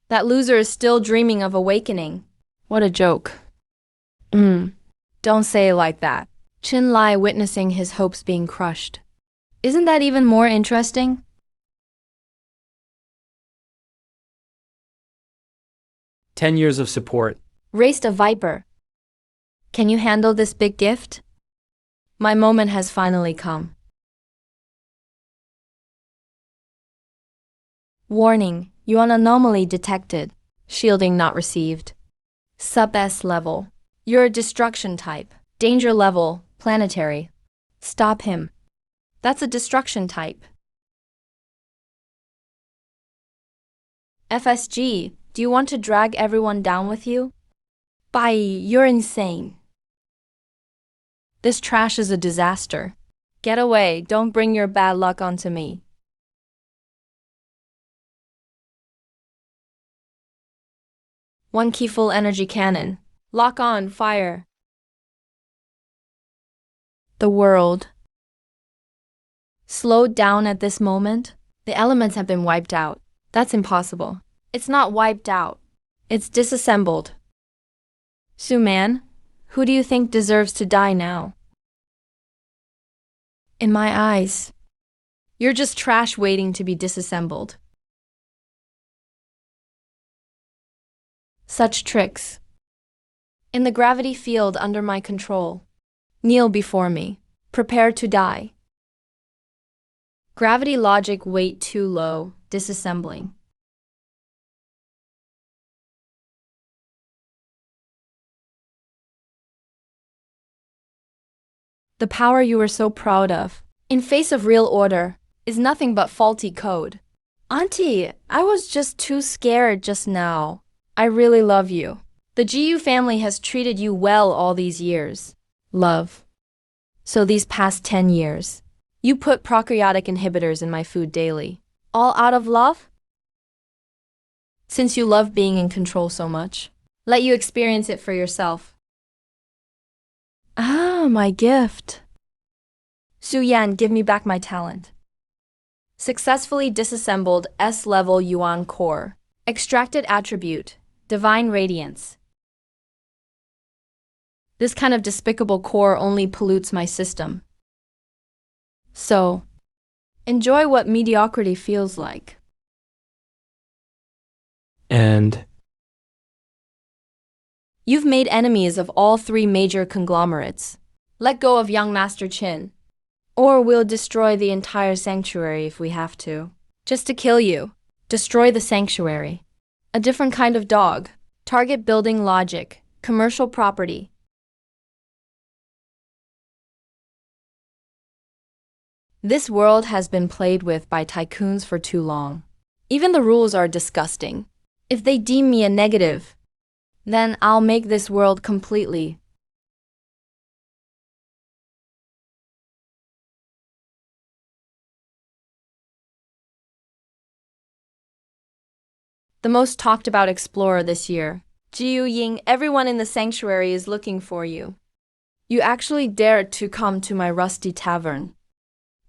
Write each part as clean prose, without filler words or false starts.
That loser is still dreaming of awakening. What a joke. Don't say it like that. Chin Lai witnessing his hopes being crushed. Isn't that even more interesting? "10 years of support." Raced a viper. Can you handle this big gift? My moment has finally come. Warning, yuan anomaly detected. Shielding not received. Sub S level. You're a destruction type. Danger level, planetary. Stop him. That's a destruction type. FSG, do you want to drag everyone down with you? Bai, you're insane. This trash is a disaster. Get away, don't bring your bad luck onto me. One key full energy cannon. Lock on, fire. The world. Slowed down at this moment? The elements have been wiped out. That's impossible. It's not wiped out. It's disassembled. Suman, who do you think deserves to die now? In my eyes, you're just trash waiting to be disassembled. Such tricks. In the gravity field under my control. Kneel before me. Prepare to die. Gravity logic weight too low. Disassembling. The power you were so proud of, in face of real order, is nothing but faulty code. Auntie, I was just too scared just now. I really love you. The GU family has treated you well all these years. Love. So these past 10 years, you put prokaryotic inhibitors in my food daily. All out of love? Since you love being in control so much, let you experience it for yourself. Ah, my gift. Su Yan, give me back my talent. Successfully disassembled S-level Yuan core. Extracted attribute. Divine Radiance. This kind of despicable core only pollutes my system. So, enjoy what mediocrity feels like. And You've made enemies of all three major conglomerates. Let go of young Master Qin. Or we'll destroy the entire sanctuary if we have to. Just to kill you. Destroy the sanctuary. A different kind of dog. Target building logic. Commercial property. This world has been played with by tycoons for too long. Even the rules are disgusting. If they deem me a negative, then I'll make this world completely. The most talked about explorer this year. Jiu Ying, everyone in the sanctuary is looking for you. You actually dared to come to my rusty tavern.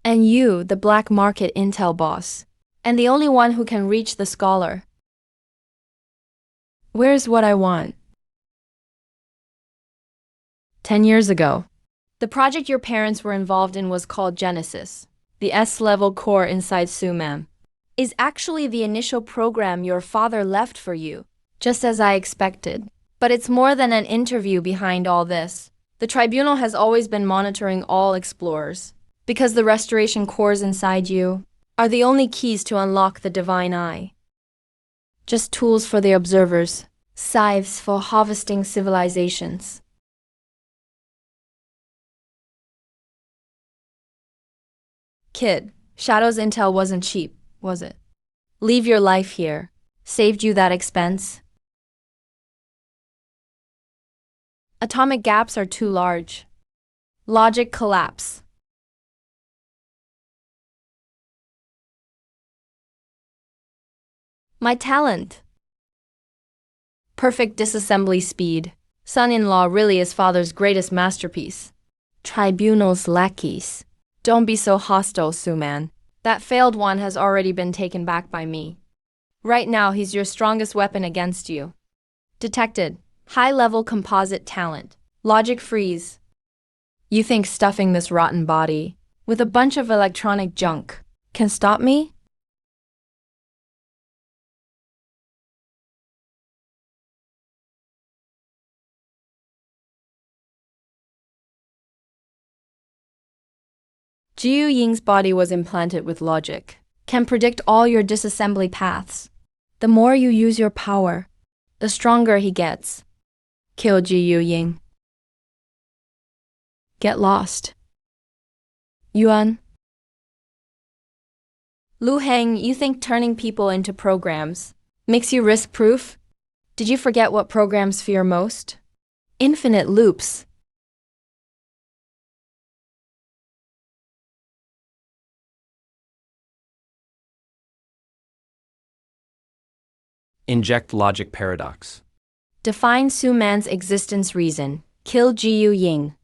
And you, the black market intel boss, and the only one who can reach the scholar. Where's what I want? 10 years ago, the project your parents were involved in was called Genesis. The S-level core inside Suman is actually the initial program your father left for you, just as I expected. But it's more than an interview behind all this. The tribunal has always been monitoring all explorers, because the restoration cores inside you are the only keys to unlock the divine eye. Just tools for the observers, scythes for harvesting civilizations. Kid, Shadow's intel wasn't cheap, was it? Leave your life here. Saved you that expense. Atomic gaps are too large. Logic collapse. My talent. Perfect disassembly speed. Son-in-law really is father's greatest masterpiece. Tribunal's lackeys. Don't be so hostile, Suman. That failed one has already been taken back by me. Right now, he's your strongest weapon against you. Detected. High-level composite talent. Logic freeze. You think stuffing this rotten body with a bunch of electronic junk can stop me? Jiu Ying's body was implanted with logic, can predict all your disassembly paths. The more you use your power, the stronger he gets. Kill Jiu Ying. Get lost. Yuan. Lu Heng, you think turning people into programs makes you risk-proof? Did you forget what programs fear most? Infinite loops. Inject logic paradox. Define Su Man's existence reason. Kill Jiu Ying.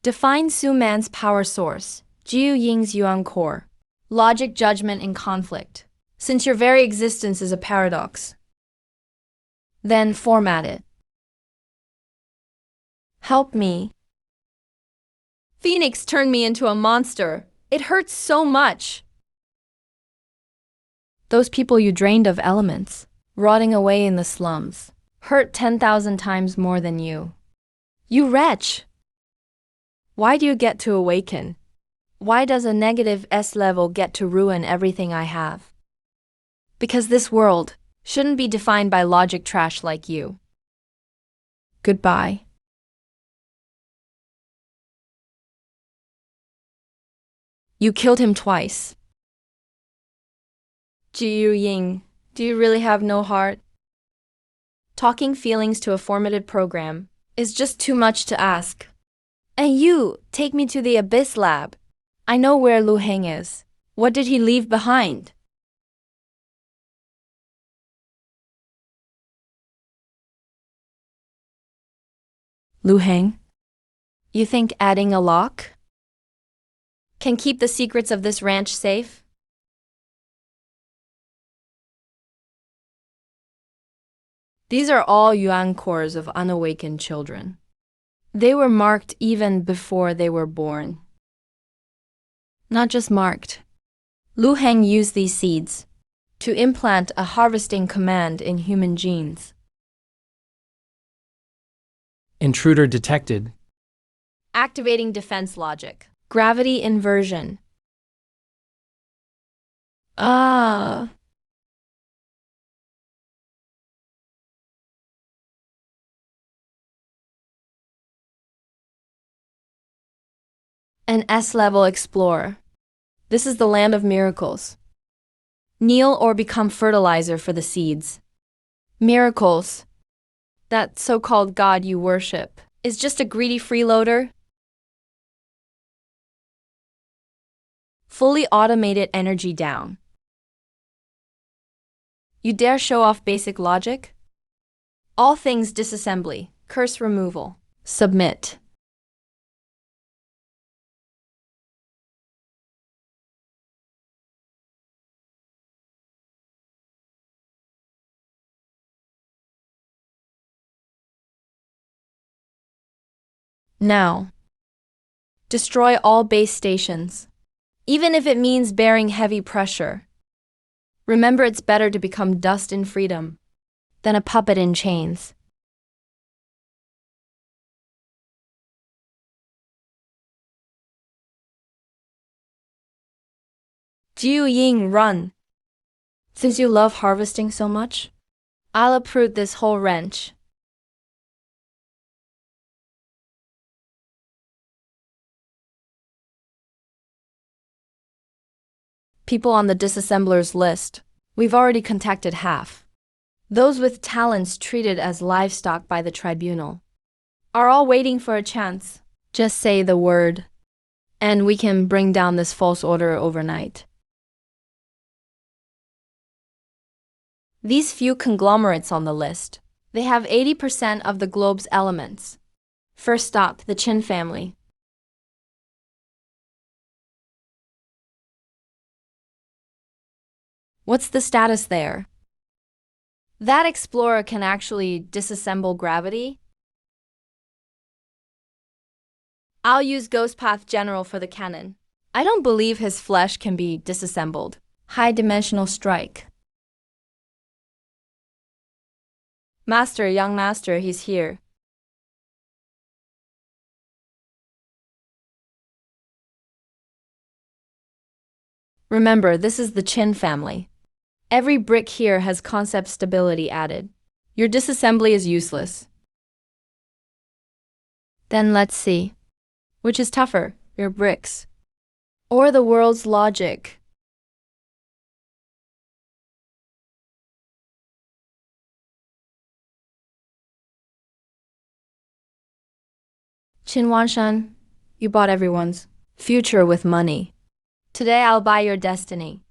Define Su Man's power source. Jiu Ying's Yuan core. Logic, judgment, and conflict. Since your very existence is a paradox. Then format it. Help me. Phoenix turned me into a monster. It hurts so much. Those people you drained of elements, rotting away in the slums, hurt 10,000 times more than you. You wretch! Why do you get to awaken? Why does a negative S level get to ruin everything I have? Because this world shouldn't be defined by logic trash like you. Goodbye. You killed him twice. Jiu Ying, do you really have no heart? Talking feelings to a formatted program is just too much to ask. And you, take me to the Abyss Lab. I know where Lu Heng is. What did he leave behind? Lu Heng? You think adding a lock can keep the secrets of this ranch safe? These are all Yuan cores of unawakened children. They were marked even before they were born. Not just marked. Lu Heng used these seeds to implant a harvesting command in human genes. Intruder detected. Activating defense logic. Gravity inversion. Ah. An S-level explorer. This is the land of miracles. Kneel or become fertilizer for the seeds. Miracles. That so-called God you worship is just a greedy freeloader. Fully automated energy down. You dare show off basic logic? All things disassembly, curse removal, submit. Now, destroy all base stations, even if it means bearing heavy pressure. Remember, it's better to become dust in freedom than a puppet in chains. Jiu Ying, run! Since you love harvesting so much, I'll uproot this whole wrench. People on the disassemblers list, we've already contacted half. Those with talents treated as livestock by the tribunal are all waiting for a chance. Just say the word, and we can bring down this false order overnight. These few conglomerates on the list, they have 80% of the globe's elements. First stop, the Qin family. What's the status there? That explorer can actually disassemble gravity? I'll use Ghost Path General for the cannon. I don't believe his flesh can be disassembled. High-dimensional strike. Master, young master, he's here. Remember, this is the Chin family. Every brick here has concept stability added. Your disassembly is useless. Then let's see. Which is tougher, your bricks or the world's logic? Qin Wanshan, you bought everyone's future with money. Today I'll buy your destiny.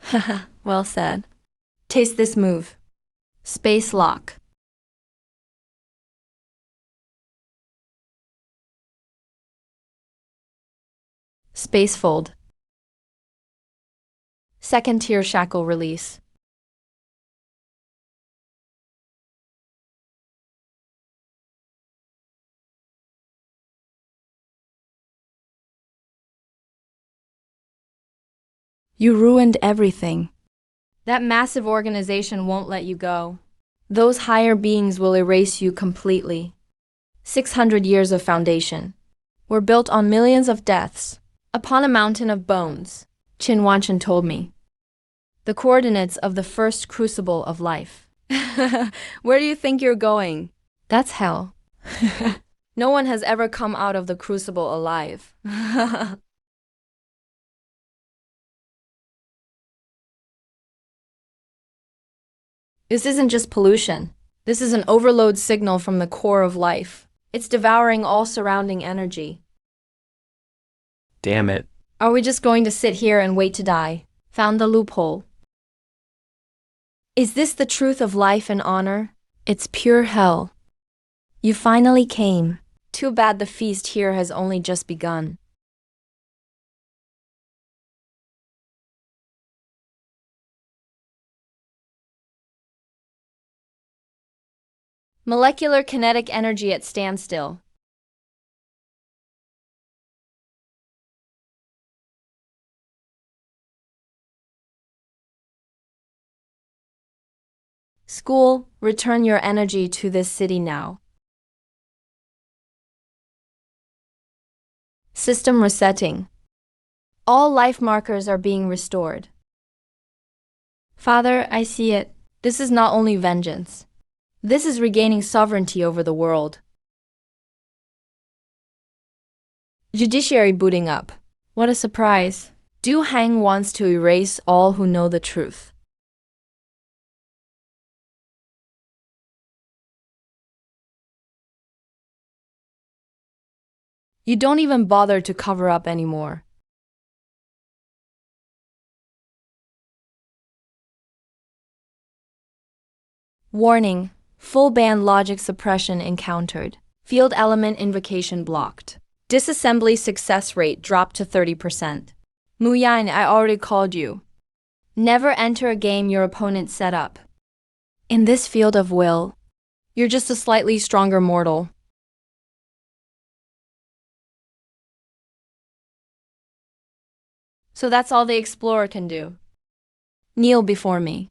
Haha, well said. Taste this move. Space lock. Space fold. Second tier shackle release. You ruined everything. That massive organization won't let you go. Those higher beings will erase you completely. 600 years of foundation were built on millions of deaths. Upon a mountain of bones, Qin Wanshan told me. The coordinates of the first crucible of life. Where do you think you're going? That's hell. No one has ever come out of the crucible alive. This isn't just pollution. This is an overload signal from the core of life. It's devouring all surrounding energy. Damn it. Are we just going to sit here and wait to die? Found the loophole. Is this the truth of life and honor? It's pure hell. You finally came. Too bad the feast here has only just begun. Molecular kinetic energy at standstill. School, return your energy to this city now. System resetting. All life markers are being restored. Father, I see it. This is not only vengeance. This is regaining sovereignty over the world. Judiciary booting up. What a surprise. Du Hang wants to erase all who know the truth. You don't even bother to cover up anymore. Warning. Full band logic suppression encountered. Field element invocation blocked. Disassembly success rate dropped to 30%. Muyan, I already called you. Never enter a game your opponent set up. In this field of will, you're just a slightly stronger mortal. So that's all the explorer can do. Kneel before me.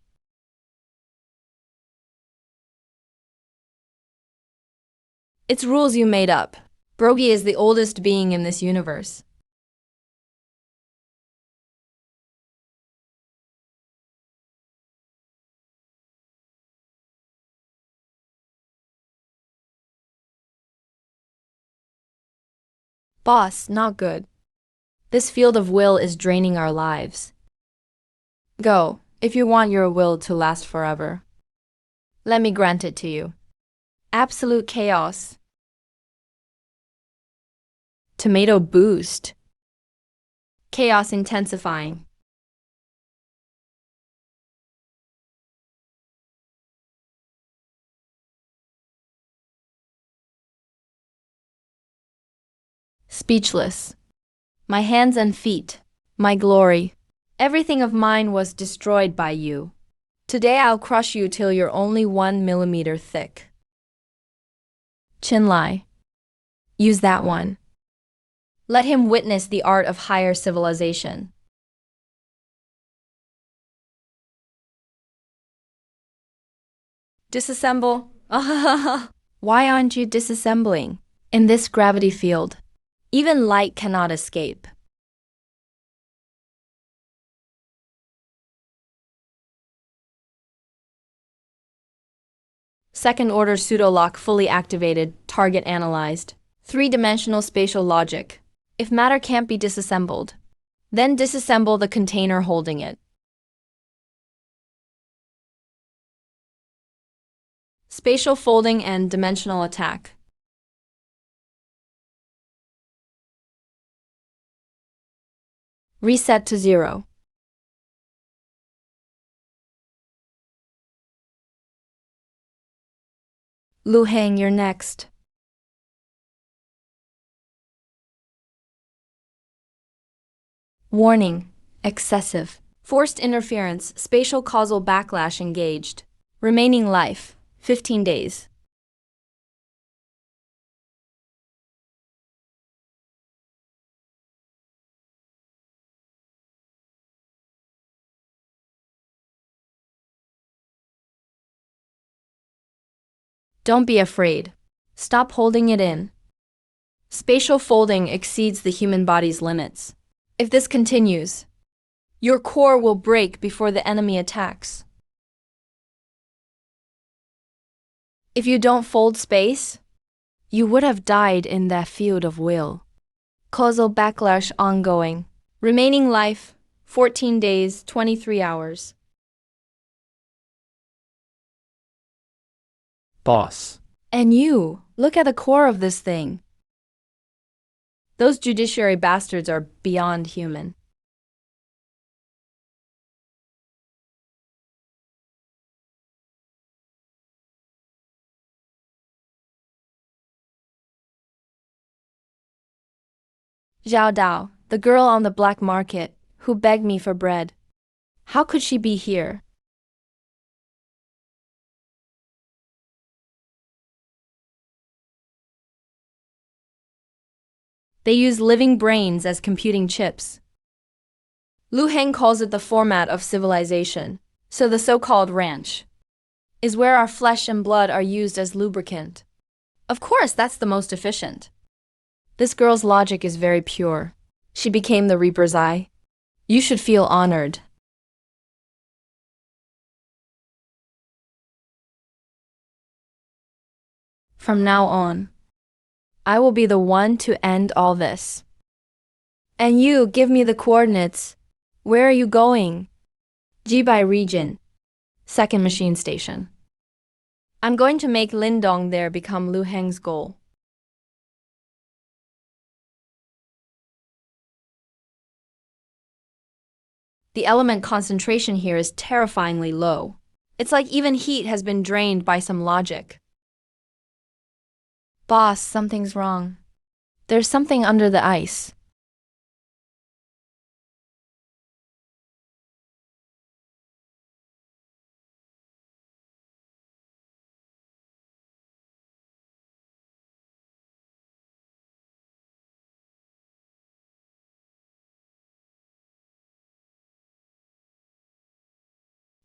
It's rules you made up. Brogy is the oldest being in this universe. Boss, not good. This field of will is draining our lives. Go, if you want your will to last forever. Let me grant it to you. Absolute chaos. Tomato boost. Chaos intensifying. speechless. My hands and feet, my glory, everything of mine was destroyed by you. Today I'll crush you till you're only 1 millimeter thick. Chinlai. Use that one. Let him witness the art of higher civilization. Disassemble. Why aren't you disassembling? In this gravity field, even light cannot escape. Second order pseudo-lock fully activated, target analyzed. Three-dimensional spatial logic. If matter can't be disassembled, then disassemble the container holding it. Spatial folding and dimensional attack. Reset to 0. Lu Heng, you're next. Warning. Excessive. Forced interference, spatial causal backlash engaged. Remaining life, 15 days. Don't be afraid. Stop holding it in. Spatial folding exceeds the human body's limits. If this continues, your core will break before the enemy attacks. If you don't fold space, you would have died in that field of will. Causal backlash ongoing. Remaining life, 14 days, 23 hours. Boss. And you, look at the core of this thing. Those judiciary bastards are beyond human. Zhao Dao, the girl on the black market, who begged me for bread. How could she be here? They use living brains as computing chips. Lu Heng calls it the format of civilization, so the so-called ranch is where our flesh and blood are used as lubricant. Of course, that's the most efficient. This girl's logic is very pure. She became the Reaper's Eye. You should feel honored. From now on, I will be the one to end all this. And you, give me the coordinates. Where are you going? Jibai region. Second machine station. I'm going to make Lindong there become Lu Heng's goal. The element concentration here is terrifyingly low. It's like even heat has been drained by some logic. Boss, something's wrong. There's something under the ice.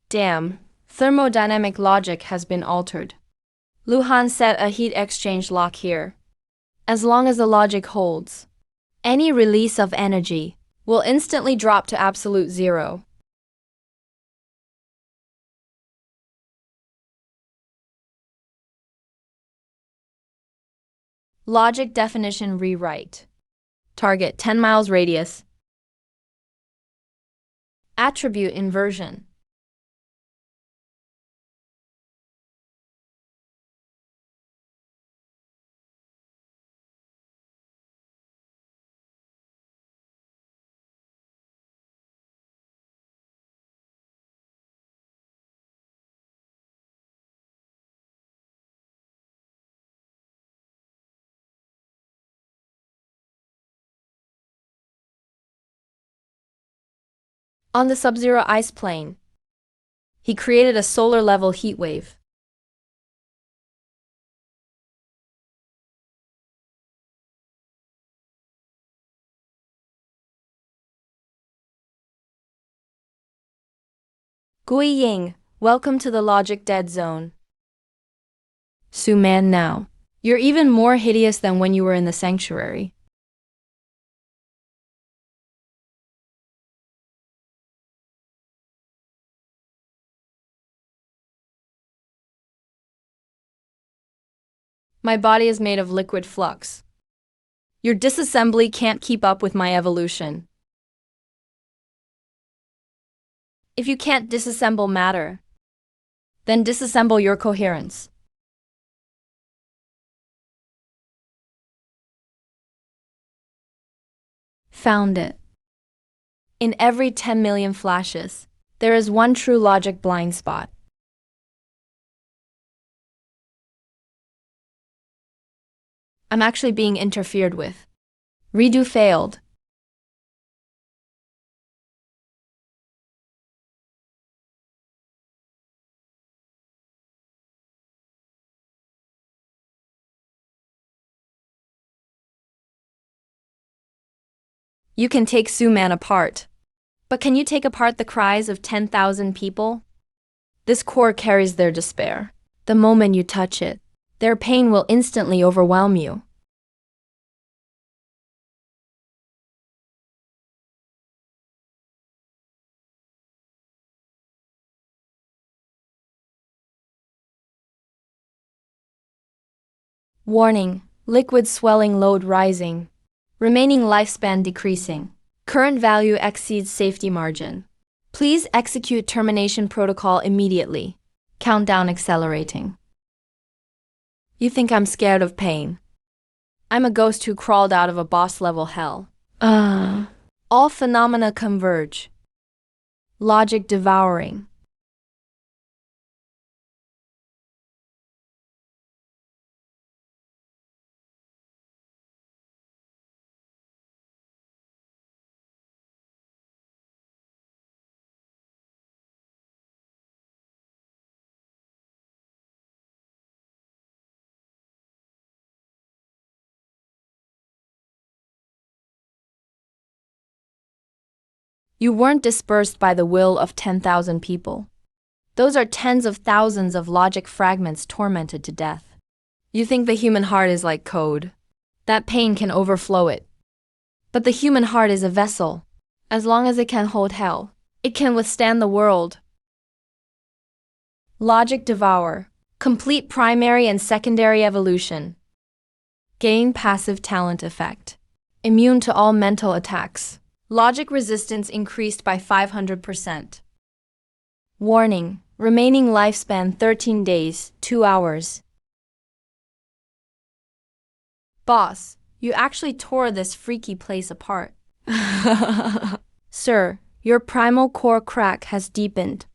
Damn, thermodynamic logic has been altered. Luhan set a heat exchange lock here. As long as the logic holds, any release of energy will instantly drop to absolute zero. Logic definition rewrite. Target 10 miles radius. Attribute inversion. On the sub-zero ice plane, he created a solar-level heat wave. Gui Ying, welcome to the logic dead zone. Su Man now. You're even more hideous than when you were in the sanctuary. My body is made of liquid flux. Your disassembly can't keep up with my evolution. If you can't disassemble matter, then disassemble your coherence. Found it. In every 10 million flashes, there is one true logic blind spot. I'm actually being interfered with. Redo failed. You can take Su Man apart. But can you take apart the cries of 10,000 people? This core carries their despair. The moment you touch it, their pain will instantly overwhelm you. Warning, liquid swelling load rising. Remaining lifespan decreasing. Current value exceeds safety margin. Please execute termination protocol immediately. Countdown accelerating. You think I'm scared of pain? I'm a ghost who crawled out of a boss-level hell. All phenomena converge. Logic devouring. You weren't dispersed by the will of 10,000 people. Those are tens of thousands of logic fragments tormented to death. You think the human heart is like code. That pain can overflow it. But the human heart is a vessel. As long as it can hold hell, it can withstand the world. Logic devour. Complete primary and secondary evolution. Gain passive talent effect. Immune to all mental attacks. Logic resistance increased by 500%. Warning, remaining lifespan 13 days, 2 hours. Boss, you actually tore this freaky place apart. Sir, your primal core crack has deepened.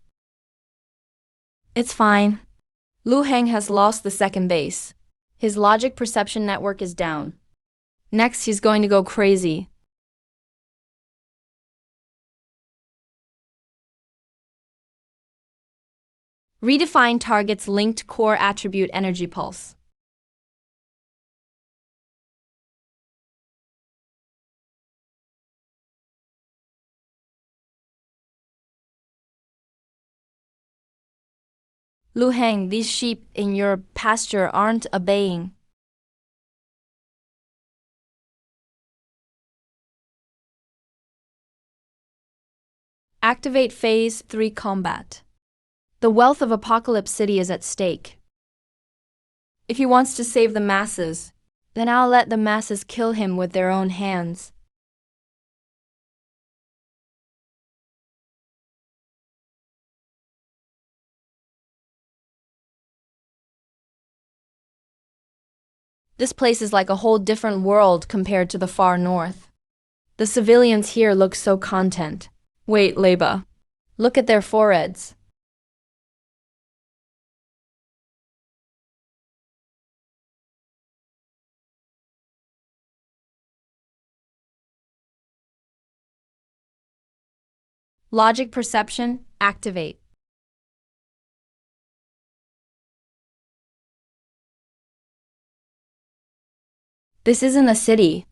It's fine. Lu Heng has lost the second base. His logic perception network is down. Next, he's going to go crazy. Redefine target's linked core attribute energy pulse. Lu Heng, these sheep in your pasture aren't obeying. Activate Phase 3 combat. The wealth of Apocalypse City is at stake. If he wants to save the masses, then I'll let the masses kill him with their own hands. This place is like a whole different world compared to the far north. The civilians here look so content. Wait, Leba. Look at their foreheads. Logic perception, activate. This isn't a city.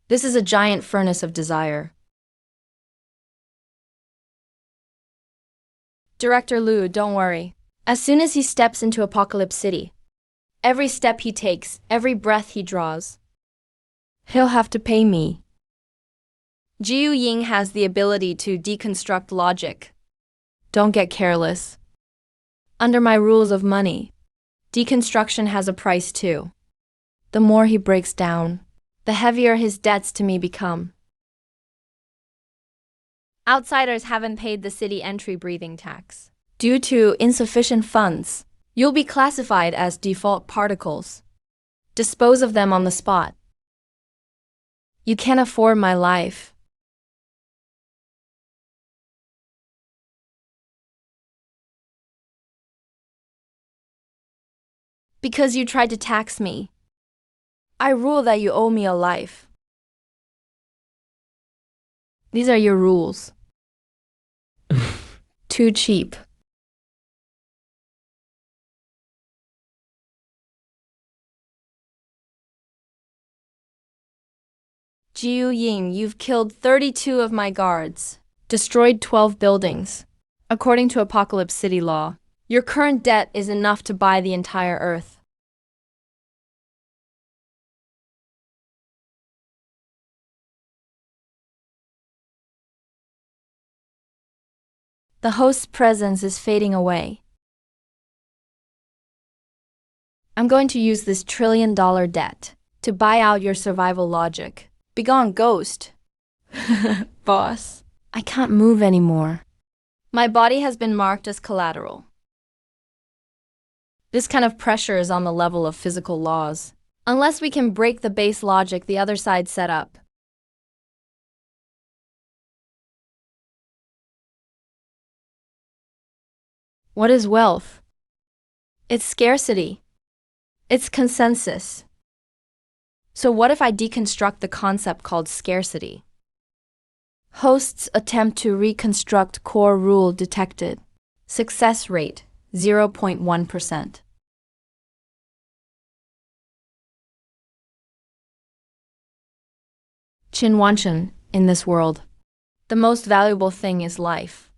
This is a giant furnace of desire. Director Liu, don't worry. As soon as he steps into Apocalypse City, every step he takes, every breath he draws, he'll have to pay me. Jiu Ying has the ability to deconstruct logic. Don't get careless. Under my rules of money, deconstruction has a price too. The more he breaks down, the heavier his debts to me become. Outsiders haven't paid the city entry breathing tax. Due to insufficient funds, you'll be classified as default particles. Dispose of them on the spot. You can't afford my life. Because you tried to tax me. I rule that you owe me a life. These are your rules. Too cheap. Jiu Ying, you've killed 32 of my guards, destroyed 12 buildings. According to Apocalypse City law, your current debt is enough to buy the entire Earth. The host's presence is fading away. I'm going to use this trillion-dollar debt to buy out your survival logic. Begone, ghost. Boss, I can't move anymore. My body has been marked as collateral. This kind of pressure is on the level of physical laws. Unless we can break the base logic the other side set up. What is wealth? It's scarcity. It's consensus. So what if I deconstruct the concept called scarcity? Hosts attempt to reconstruct core rule detected. Success rate, 0.1%. Qinwanchen, in this world, the most valuable thing is life.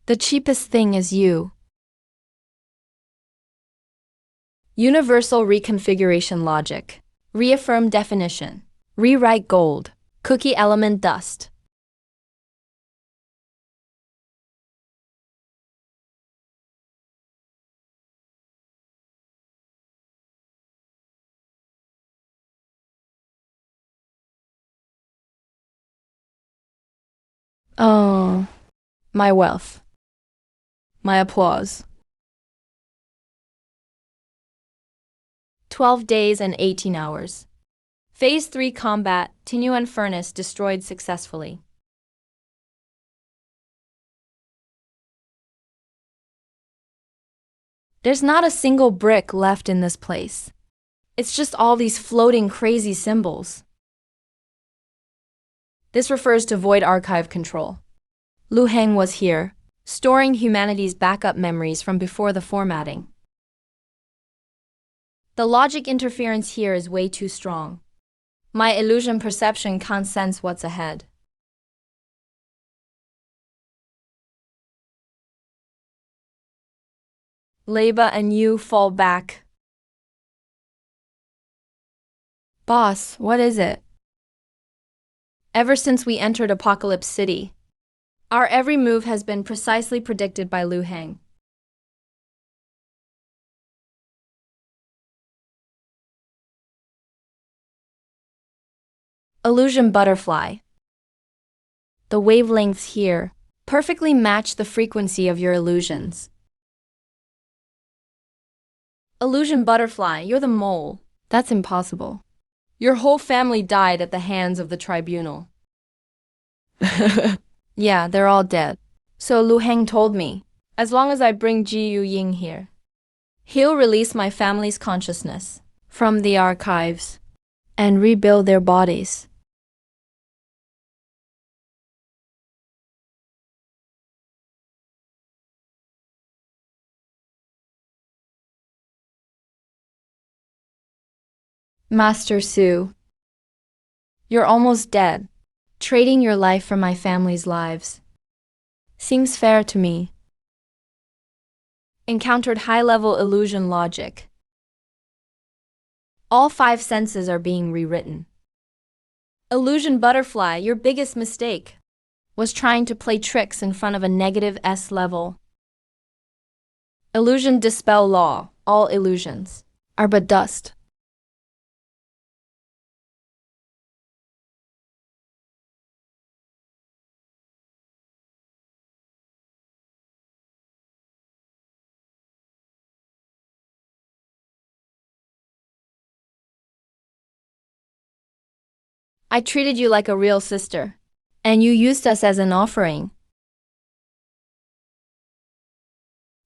The cheapest thing is you. Universal reconfiguration logic. Reaffirm definition. Rewrite gold. Cookie element dust. Oh, my wealth. My applause. 12 days and 18 hours. Phase 3 combat, Tinyuan furnace destroyed successfully. There's not a single brick left in this place. It's just all these floating crazy symbols. This refers to void archive control. Lu Heng was here, storing humanity's backup memories from before the formatting. The logic interference here is way too strong. My illusion perception can't sense what's ahead. Leba and you fall back. Boss, what is it? Ever since we entered Apocalypse City, our every move has been precisely predicted by Lu Heng. Illusion butterfly. The wavelengths here perfectly match the frequency of your illusions. Illusion butterfly, you're the mole. That's impossible. Your whole family died at the hands of the tribunal. Yeah, they're all dead. So Lu Heng told me, as long as I bring Jiu Ying here, he'll release my family's consciousness from the archives and rebuild their bodies. Master Su, you're almost dead. Trading your life for my family's lives. Seems fair to me. Encountered high-level illusion logic. All 5 senses are being rewritten. Illusion butterfly, your biggest mistake was trying to play tricks in front of a negative S level. Illusion dispel law, all illusions are but dust. I treated you like a real sister, and you used us as an offering.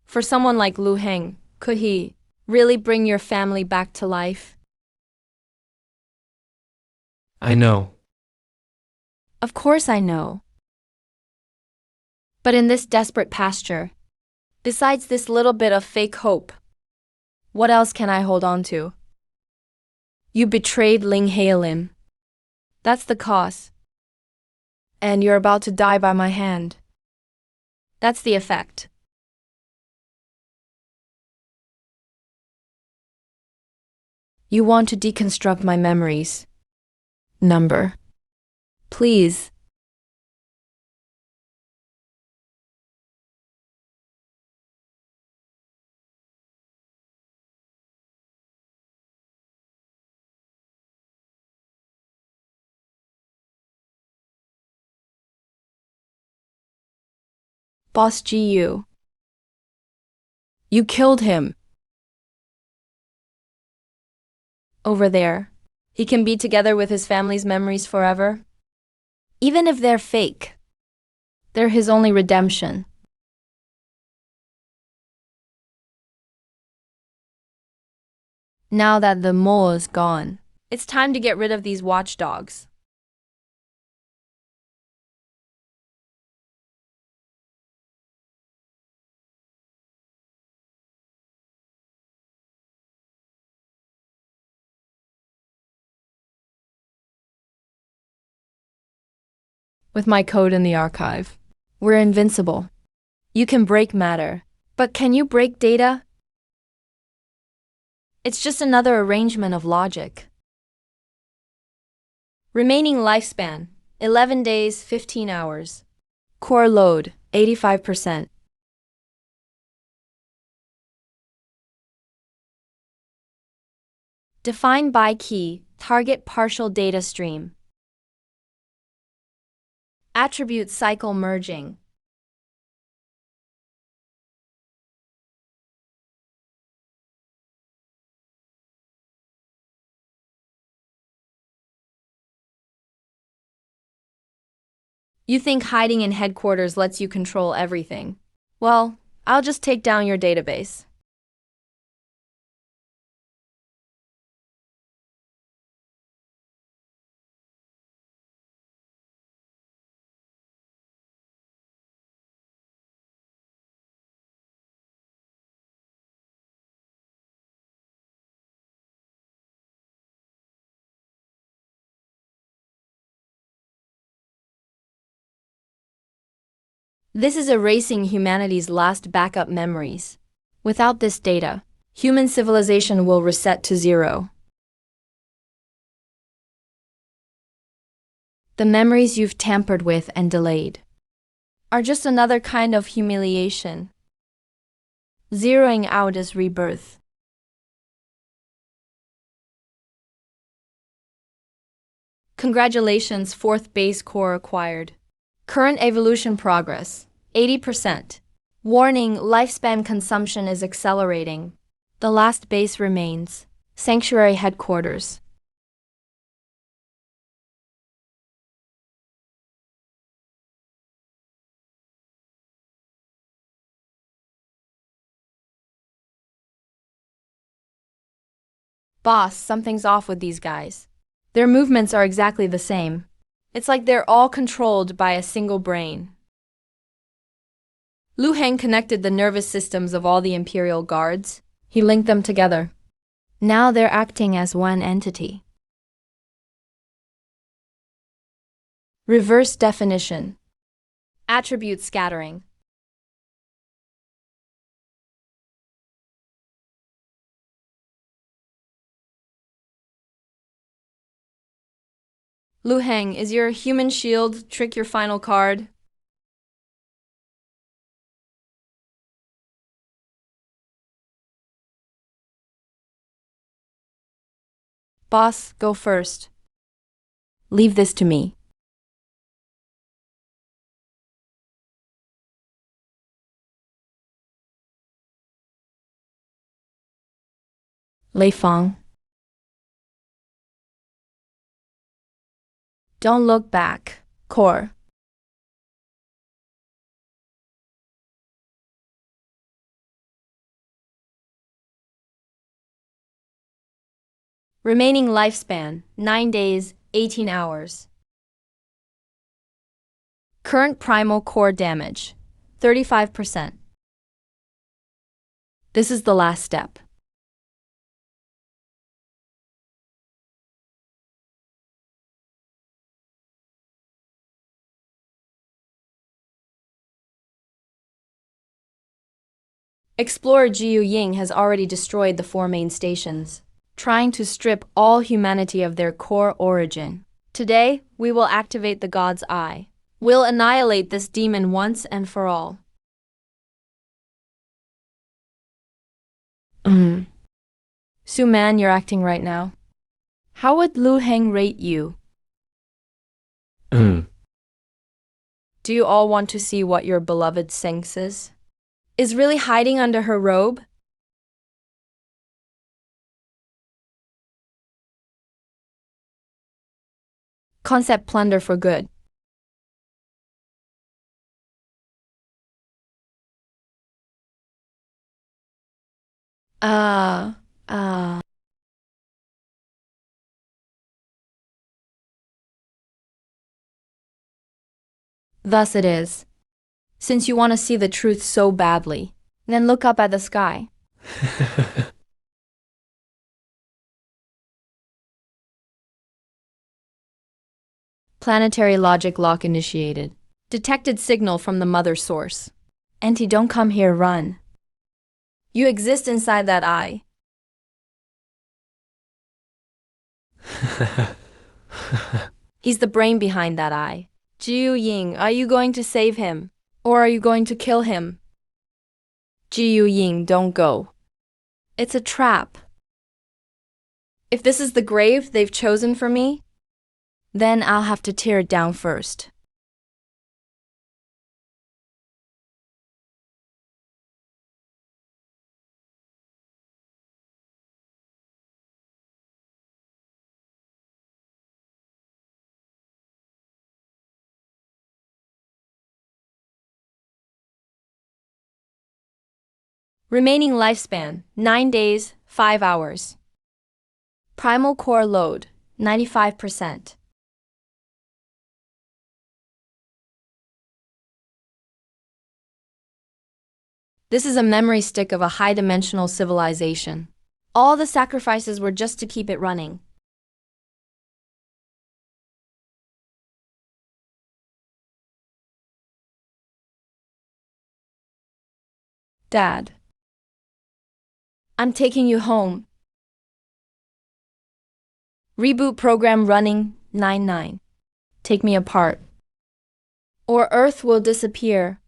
For someone like Lu Heng, could he really bring your family back to life? I know. Of course I know. But in this desperate pasture, besides this little bit of fake hope, what else can I hold on to? You betrayed Ling Haolim. That's the cause. And you're about to die by my hand. That's the effect. You want to deconstruct my memories. Number. Please. Boss GU. You killed him. Over there. He can be together with his family's memories forever. Even if they're fake, they're his only redemption. Now that the mole is gone, it's time to get rid of these watchdogs. With my code in the archive, we're invincible. You can break matter, but can you break data? It's just another arrangement of logic. Remaining lifespan, 11 days, 15 hours. Core load, 85%. Define by key, target partial data stream. Attribute cycle merging. You think hiding in headquarters lets you control everything. Well, I'll just take down your database. This is erasing humanity's last backup memories. Without this data, human civilization will reset to 0. The memories you've tampered with and delayed are just another kind of humiliation. Zeroing out is rebirth. Congratulations, 4th base core acquired. Current evolution progress, 80%. Warning, lifespan consumption is accelerating. The last base remains. Sanctuary headquarters. Boss, something's off with these guys. Their movements are exactly the same. It's like they're all controlled by a single brain. Lu Heng connected the nervous systems of all the Imperial guards. He linked them together. Now they're acting as one entity. Reverse definition. Attribute scattering. Lu Heng, is your human shield trick your final card? Boss, go first. Leave this to me. Lei Feng. Don't look back. Core. Remaining lifespan, 9 days, 18 hours. Current primal core damage, 35%. This is the last step. Explorer Jiu Ying has already destroyed the 4 main stations, trying to strip all humanity of their core origin. Today, we will activate the God's Eye. We'll annihilate this demon once and for all. Su Man, you're acting right now. How would Lu Heng rate you? Do you all want to see what your beloved Sengs is really hiding under her robe? Concept plunder for good. Thus it is. Since you want to see the truth so badly, then look up at the sky. Planetary logic lock initiated. Detected signal from the mother source. Auntie, don't come here, run. You exist inside that eye. He's the brain behind that eye. Jiu Ying, are you going to save him? Or are you going to kill him? Jiu Ying, don't go. It's a trap. If this is the grave they've chosen for me, then I'll have to tear it down first. Remaining lifespan, 9 days, 5 hours. Primal core load, 95%. This is a memory stick of a high-dimensional civilization. All the sacrifices were just to keep it running. Dad, I'm taking you home. Reboot program running, 9-9. Take me apart. Or Earth will disappear.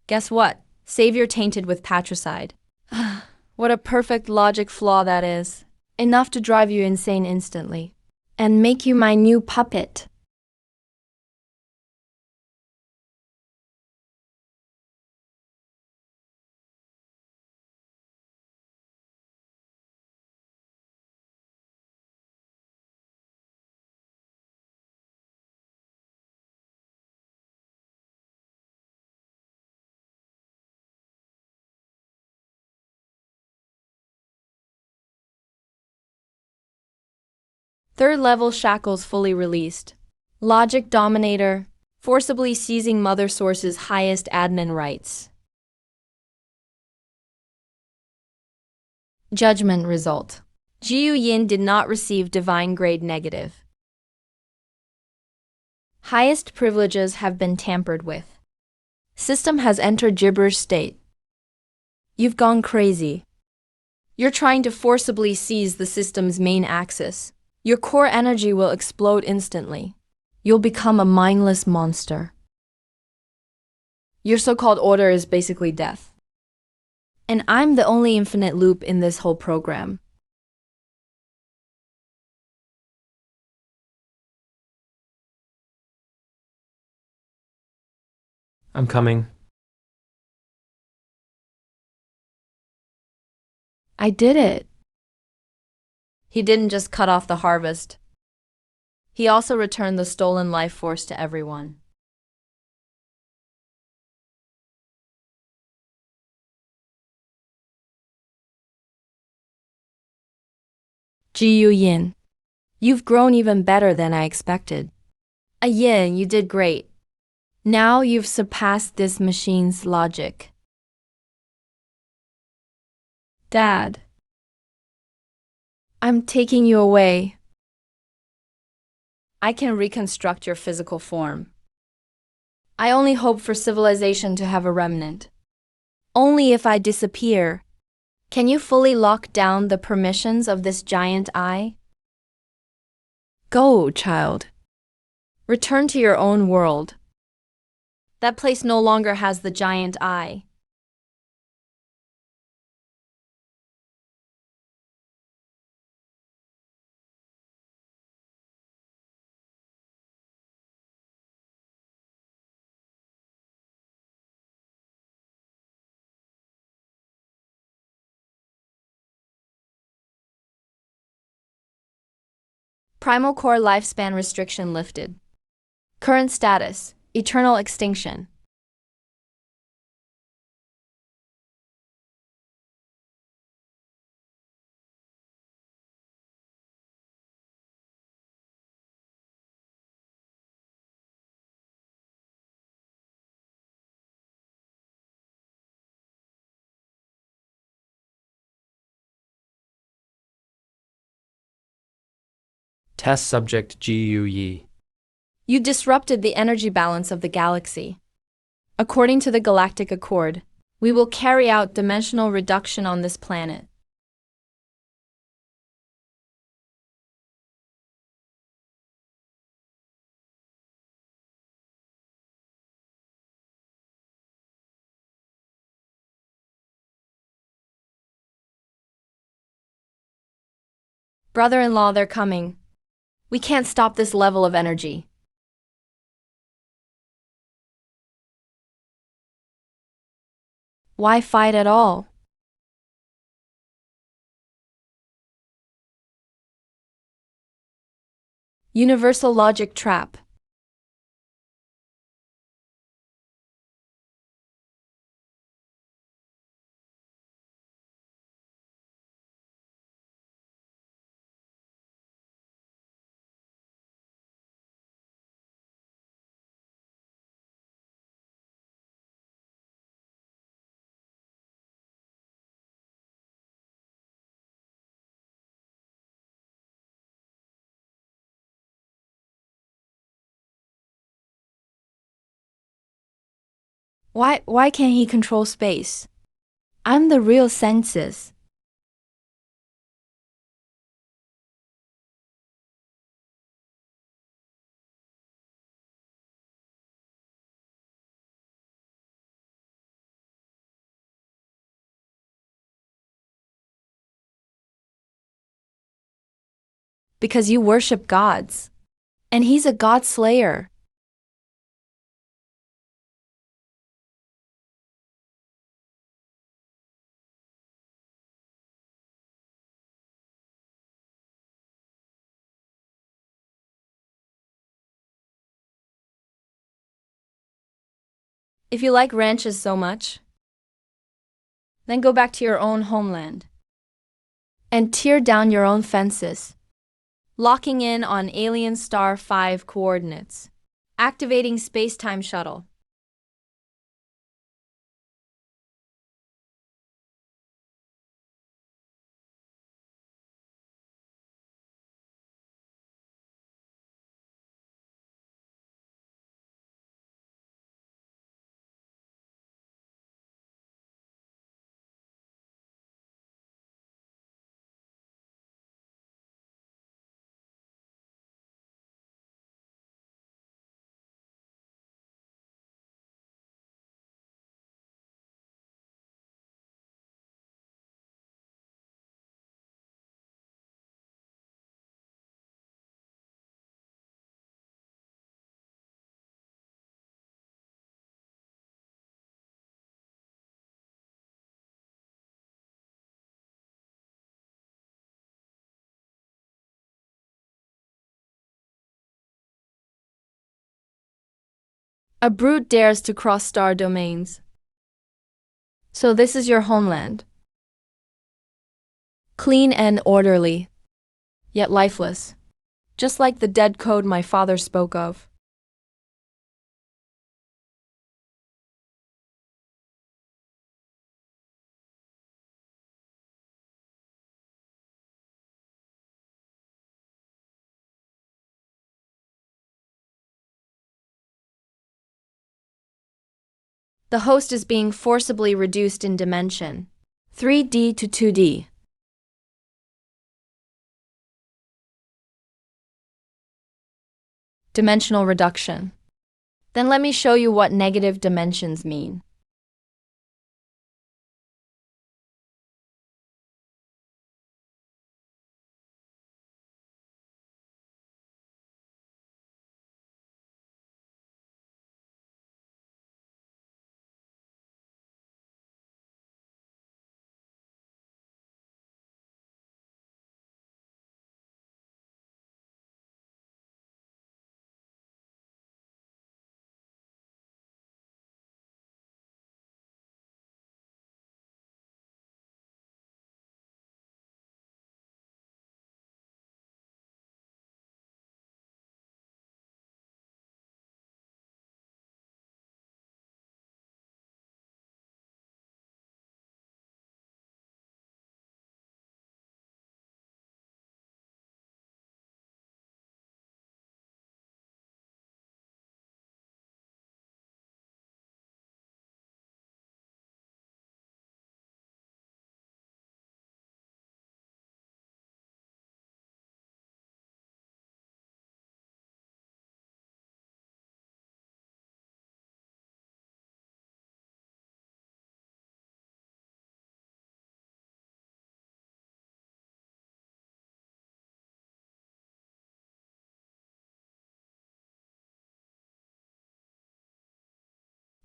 Guess what? Savior tainted with patricide. What a perfect logic flaw that is. Enough to drive you insane instantly. And make you my new puppet. Third level shackles fully released. Logic dominator, forcibly seizing mother source's highest admin rights. Judgment result. Jiu Yin did not receive divine grade negative. Highest privileges have been tampered with. System has entered gibberish state. You've gone crazy. You're trying to forcibly seize the system's main axis. Your core energy will explode instantly. You'll become a mindless monster. Your so-called order is basically death. And I'm the only infinite loop in this whole program. I'm coming. I did it. He didn't just cut off the harvest. He also returned the stolen life force to everyone. Jiu Yin, you've grown even better than I expected. A Yin, you did great. Now you've surpassed this machine's logic. Dad, I'm taking you away. I can reconstruct your physical form. I only hope for civilization to have a remnant. Only if I disappear. Can you fully lock down the permissions of this giant eye? Go, child. Return to your own world. That place no longer has the giant eye. Primal core lifespan restriction lifted. Current status, eternal extinction. Test subject Jiu Yi. You disrupted the energy balance of the galaxy. According to the Galactic Accord, we will carry out dimensional reduction on this planet. Brother-in-law, they're coming. We can't stop this level of energy. Why fight at all? Universal logic trap. Why can't he control space? I'm the real senses. Because you worship gods. And he's a god slayer. If you like ranches so much, then go back to your own homeland and tear down your own fences, locking in on alien star 5 coordinates, activating space-time shuttle. A brute dares to cross star domains. So this is your homeland. Clean and orderly, yet lifeless. Just like the dead code my father spoke of. The host is being forcibly reduced in dimension. 3D to 2D. Dimensional reduction. Then let me show you what negative dimensions mean.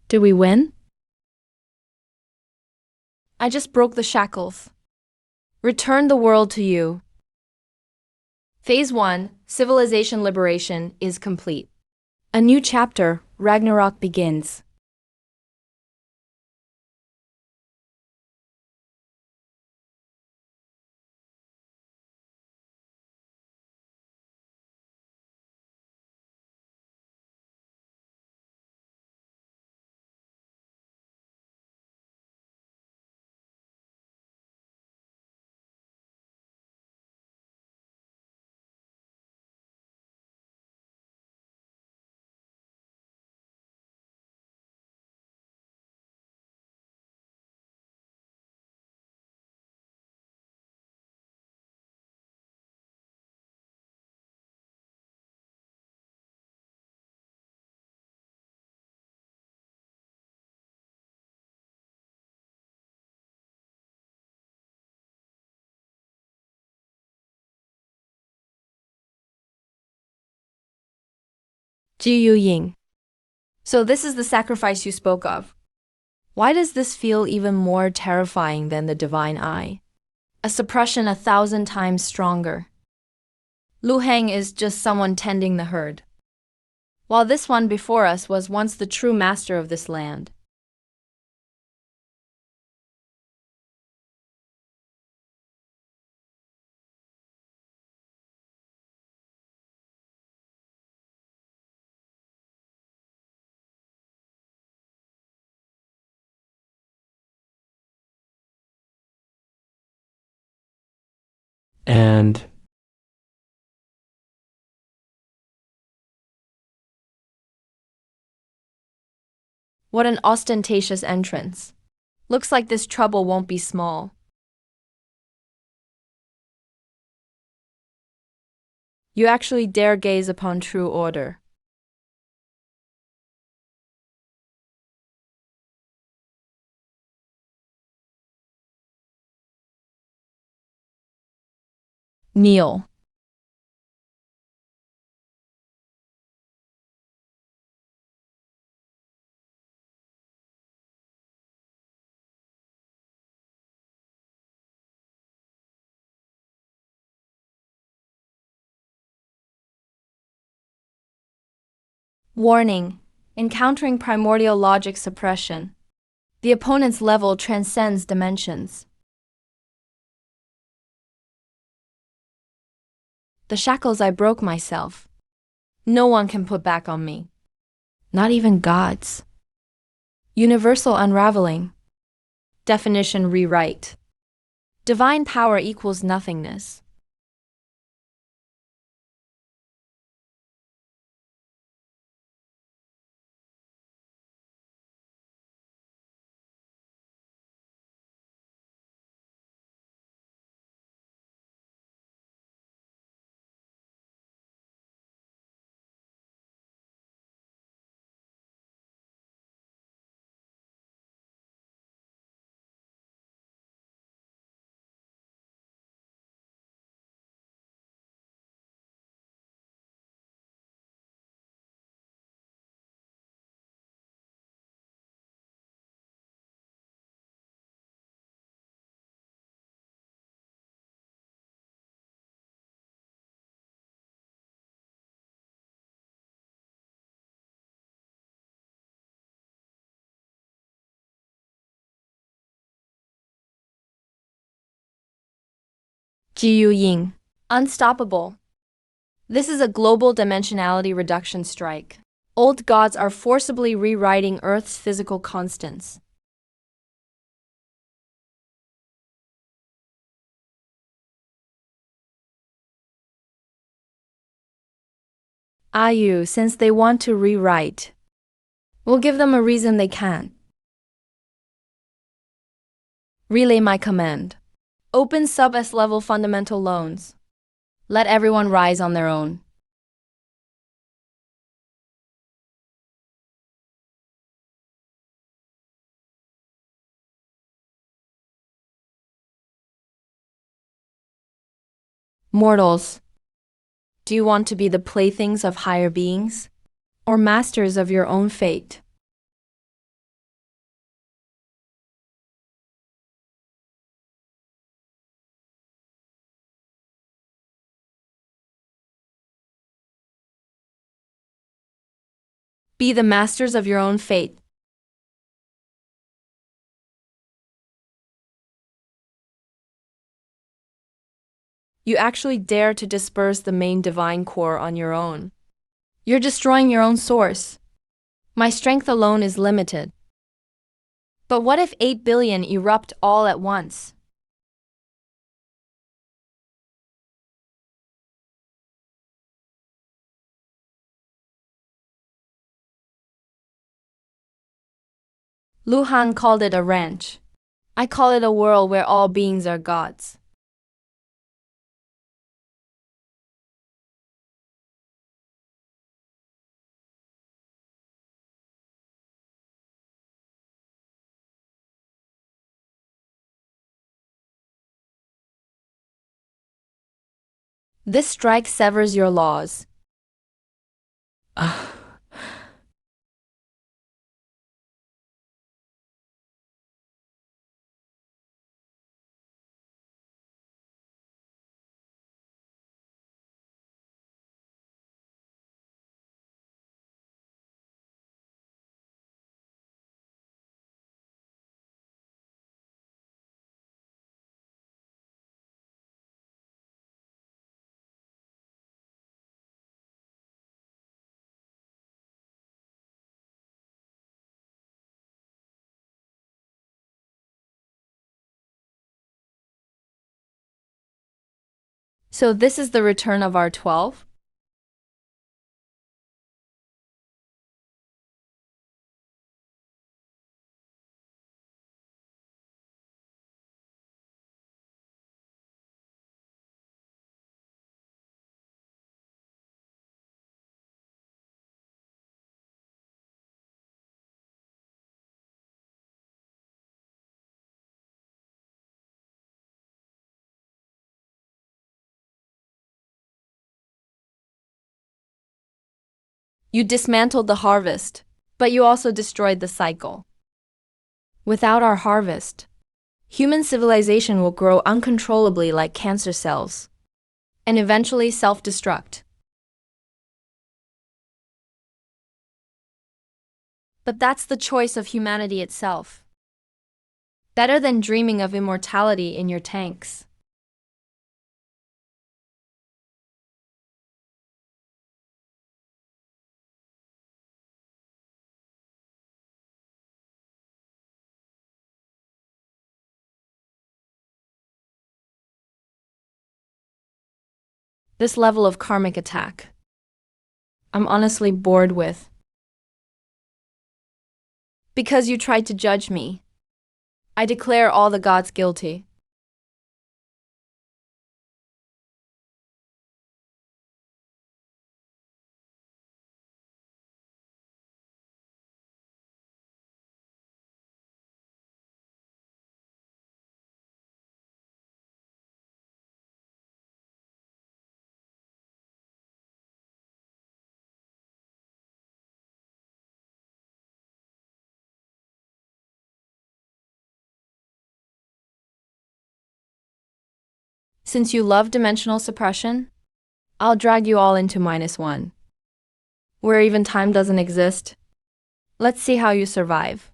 Did we win? I just broke the shackles. Return the world to you. Phase 1, Civilization Liberation, is complete. A new chapter, Ragnarok, begins. Ji Yu Ying. So this is the sacrifice you spoke of. Why does this feel even more terrifying than the divine eye? A suppression 1,000 times stronger. Lu Heng is just someone tending the herd, while this one before us was once the true master of this land. And What an ostentatious entrance. Looks like this trouble won't be small. You actually dare gaze upon true order. Kneel. Warning. Encountering primordial logic suppression. The opponent's level transcends dimensions. The shackles I broke myself. No one can put back on me. Not even gods. Universal unraveling. Definition rewrite. Divine power equals nothingness. Jiu Ying. Unstoppable. This is a global dimensionality reduction strike. Old gods are forcibly rewriting Earth's physical constants. Ayu, since they want to rewrite, we'll give them a reason they can't. Relay my command. Open sub-S level fundamental loans. Let everyone rise on their own. Mortals, do you want to be the playthings of higher beings, or masters of your own fate? Be the masters of your own fate. You actually dare to disperse the main divine core on your own. You're destroying your own source. My strength alone is limited. But what if 8 billion erupt all at once? Luhan called it a ranch. I call it a world where all beings are gods. This strike severs your laws. So this is the return of our 12? You dismantled the harvest, but you also destroyed the cycle. Without our harvest, human civilization will grow uncontrollably like cancer cells, and eventually self-destruct. But that's the choice of humanity itself. Better than dreaming of immortality in your tanks. This level of karmic attack, I'm honestly bored with. Because you tried to judge me, I declare all the gods guilty. Since you love dimensional suppression, I'll drag you all into -1. Where even time doesn't exist. Let's see how you survive.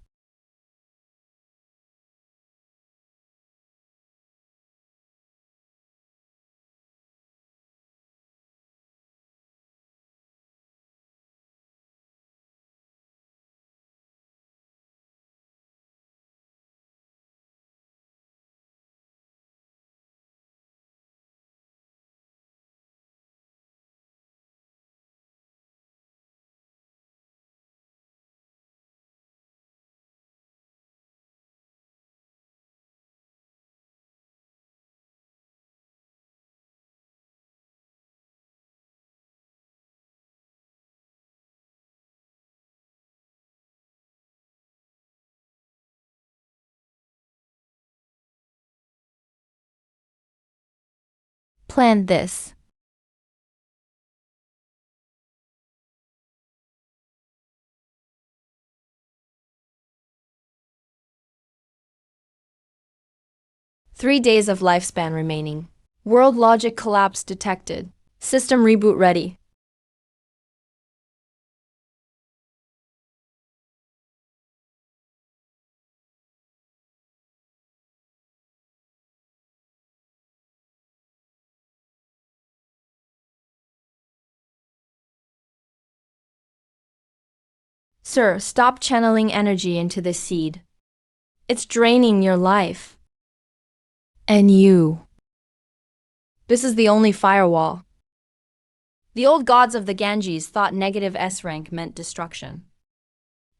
Plan this. Three days of lifespan remaining. World logic collapse detected. System reboot ready. Sir, stop channeling energy into this seed. It's draining your life. And you. This is the only firewall. The old gods of the Ganges thought negative S rank meant destruction.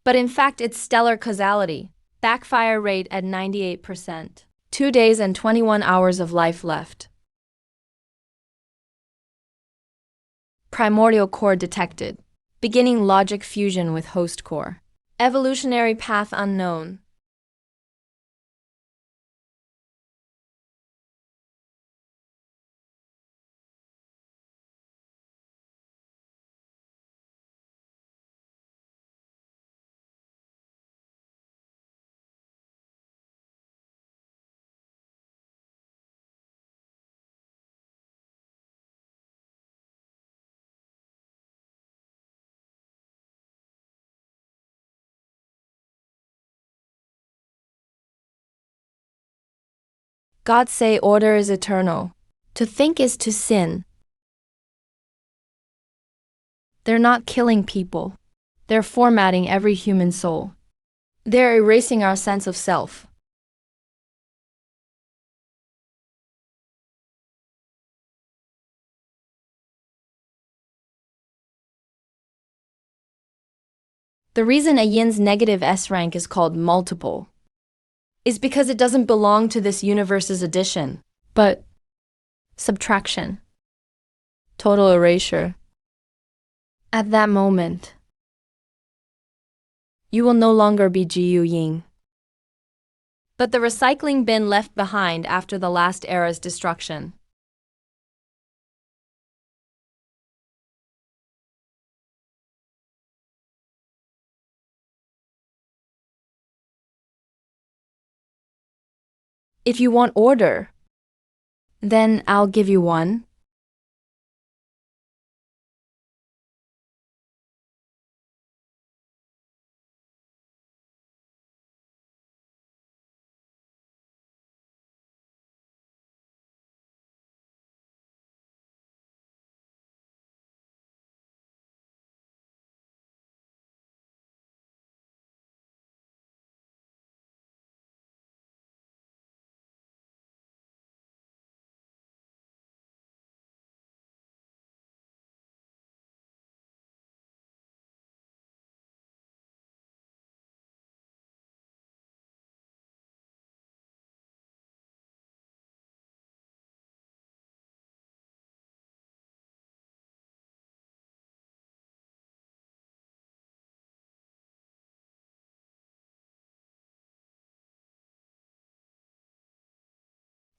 But in fact, it's stellar causality. Backfire rate at 98%. 2 days and 21 hours of life left. Primordial core detected. Beginning logic fusion with host core. Evolutionary path unknown. Gods say order is eternal. To think is to sin. They're not killing people. They're formatting every human soul. They're erasing our sense of self. The reason a yin's negative S rank is called multiple is because it doesn't belong to this universe's addition, but subtraction. Total erasure. At that moment, you will no longer be Jiu Ying, but the recycling bin left behind after the last era's destruction. If you want order, then I'll give you one.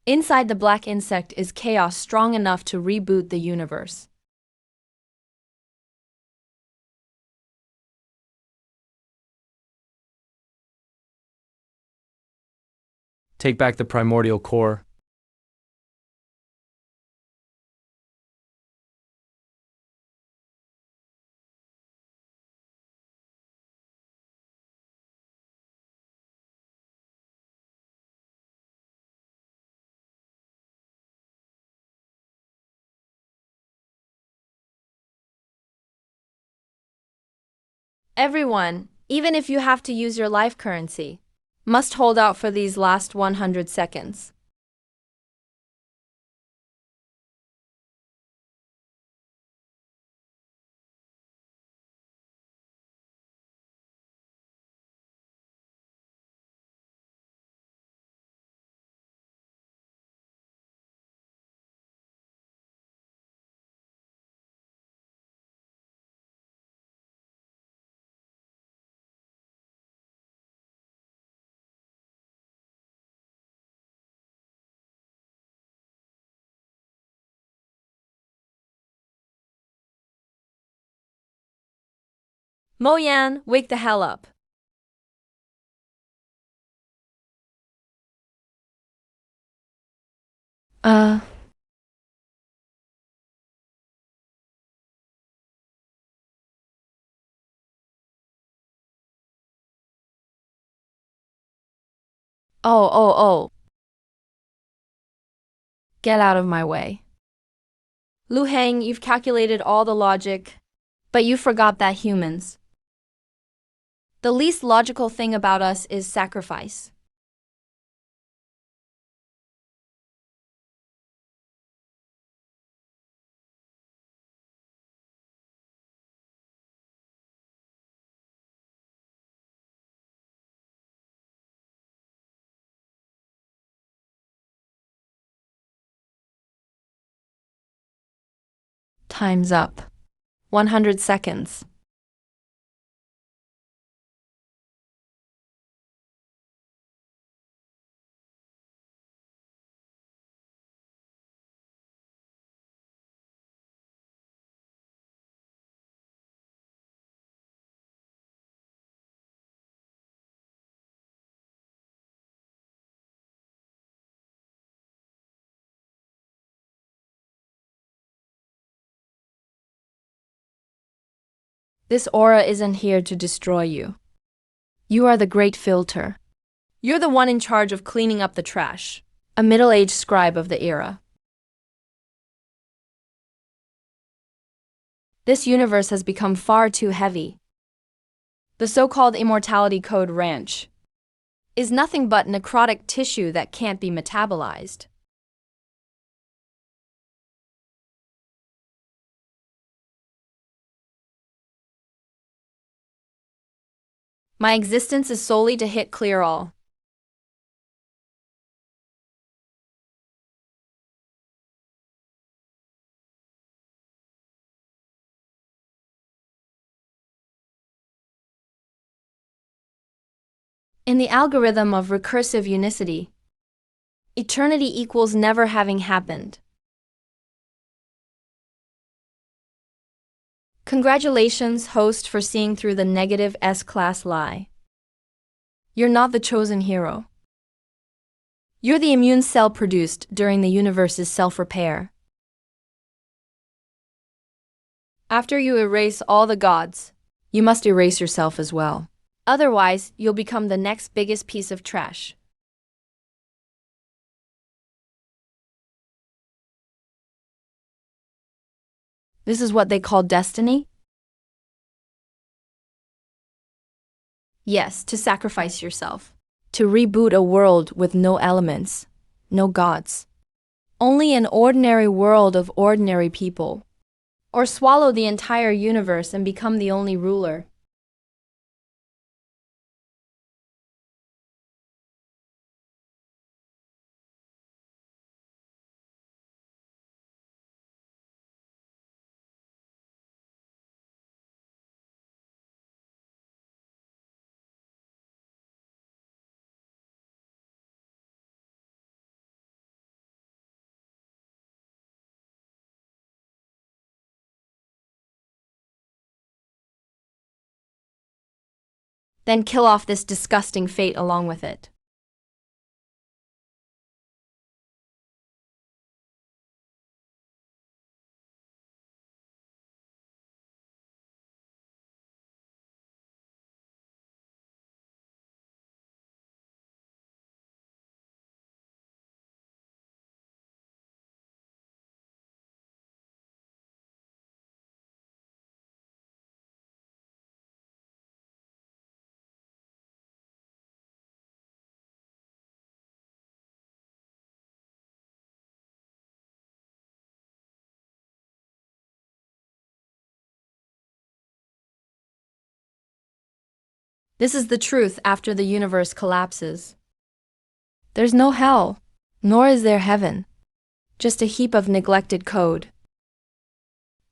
Inside the black insect is chaos strong enough to reboot the universe. Take back the primordial core. Everyone, even if you have to use your life currency, must hold out for these last 100 seconds. Mo-Yan, wake the hell up. Uh, oh. Get out of my way. Lu Heng, you've calculated all the logic, but you forgot that humans. The least logical thing about us is sacrifice. Time's up. 100 seconds. This aura isn't here to destroy you. You are the great filter. You're the one in charge of cleaning up the trash. A middle-aged scribe of the era. This universe has become far too heavy. The so-called Immortality Code Ranch is nothing but necrotic tissue that can't be metabolized. My existence is solely to hit clear all. In the algorithm of recursive unicity, eternity equals never having happened. Congratulations, host, for seeing through the negative S-class lie. You're not the chosen hero. You're the immune cell produced during the universe's self-repair. After you erase all the gods, you must erase yourself as well. Otherwise, you'll become the next biggest piece of trash. This is what they call destiny? Yes, to sacrifice yourself. To reboot a world with no elements, no gods. Only an ordinary world of ordinary people. Or swallow the entire universe and become the only ruler. Then kill off this disgusting fate along with it. This is the truth after the universe collapses. There's no hell, nor is there heaven. Just a heap of neglected code.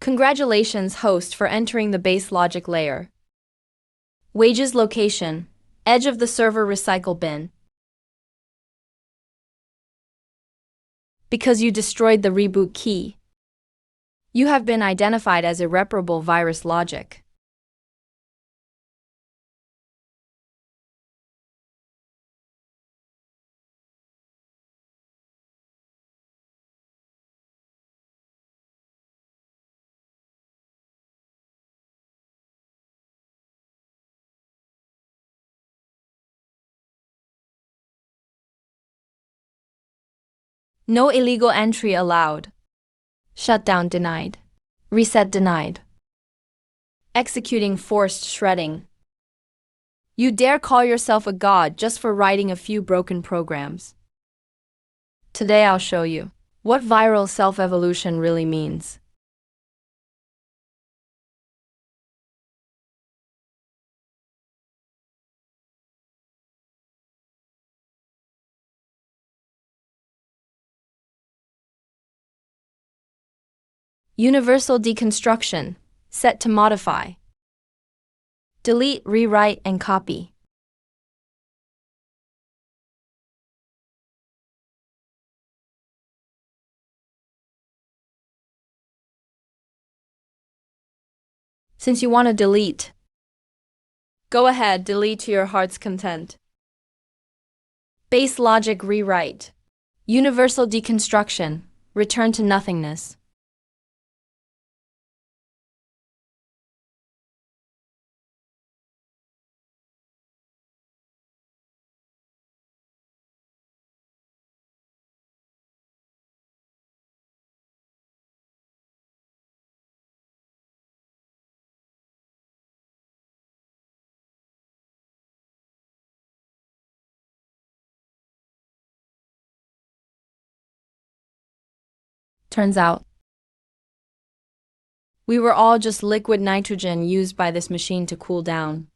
Congratulations, host, for entering the base logic layer. Wages location, edge of the server recycle bin. Because you destroyed the reboot key. You have been identified as irreparable virus logic. No illegal entry allowed. Shutdown denied. Reset denied. Executing forced shredding. You dare call yourself a god just for writing a few broken programs. Today I'll show you what viral self-evolution really means. Universal deconstruction, set to modify. Delete, rewrite, and copy. Since you want to delete, go ahead, delete to your heart's content. Base logic rewrite. Universal deconstruction, return to nothingness. Turns out, we were all just liquid nitrogen used by this machine to cool down.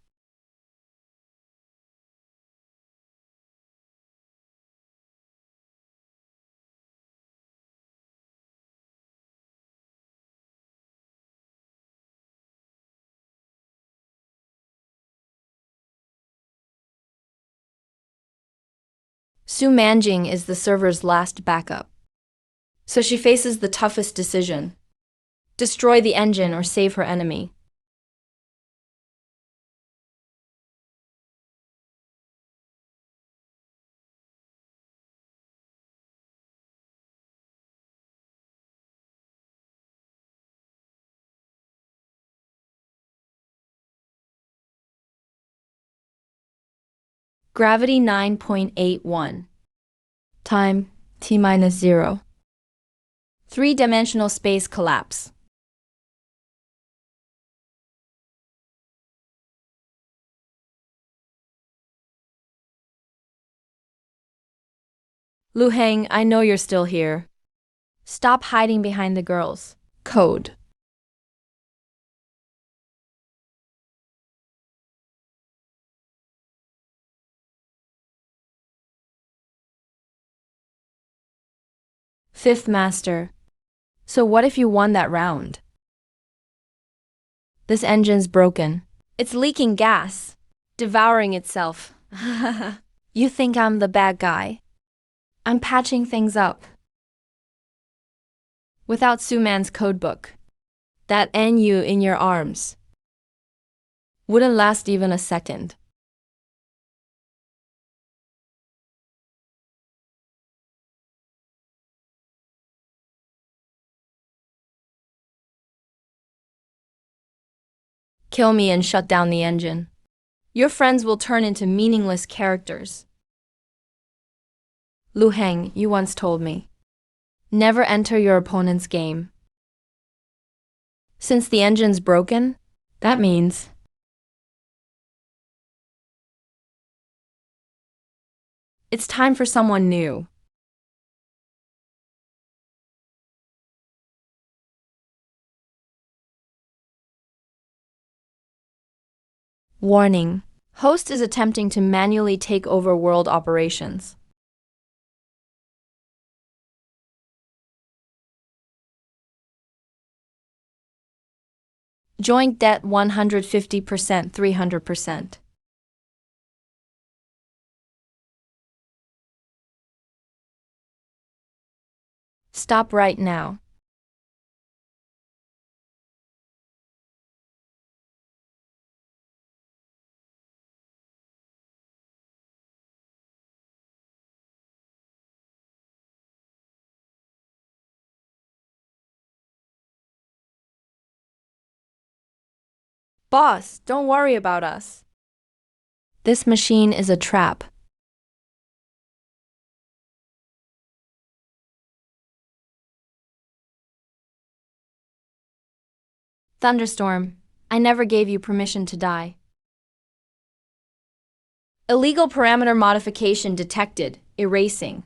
Su Manjing is the server's last backup. So she faces the toughest decision: destroy the engine or save her enemy. Gravity 9.81. Time T-0. Three-dimensional space collapse. Lu Heng, I know you're still here. Stop hiding behind the girls. Code. Fifth Master. So what if you won that round? This engine's broken. It's leaking gas. Devouring itself. You think I'm the bad guy? I'm patching things up. Without Suman's codebook, that NU in your arms wouldn't last even a second. Kill me and shut down the engine. Your friends will turn into meaningless characters. Lu Heng, you once told me, never enter your opponent's game. Since the engine's broken, that means it's time for someone new. Warning. Host is attempting to manually take over world operations. Joint debt 150%, 300%. Stop right now. Boss, don't worry about us. This machine is a trap. Thunderstorm, I never gave you permission to die. Illegal parameter modification detected. Erasing.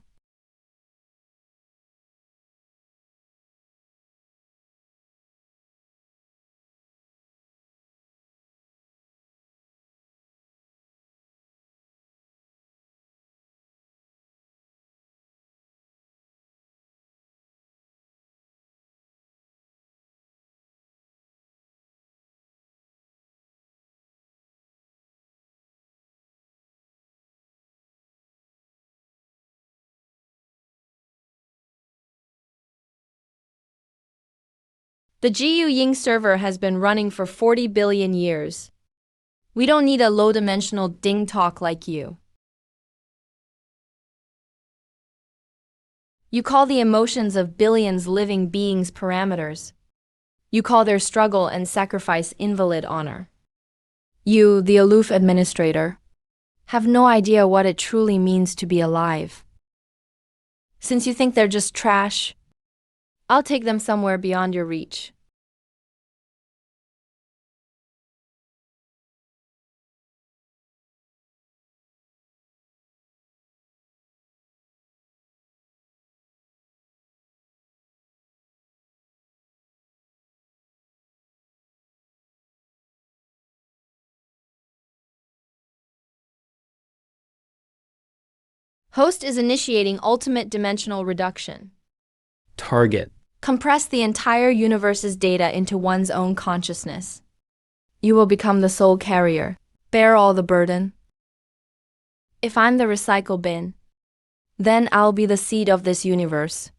The GU Ying server has been running for 40 billion years. We don't need a low-dimensional ding talk like you. You call the emotions of billions living beings parameters. You call their struggle and sacrifice invalid honor. You, the aloof administrator, have no idea what it truly means to be alive. Since you think they're just trash, I'll take them somewhere beyond your reach. Host is initiating ultimate dimensional reduction. Target. Compress the entire universe's data into one's own consciousness. You will become the sole carrier. Bear all the burden. If I'm the recycle bin, then I'll be the seed of this universe.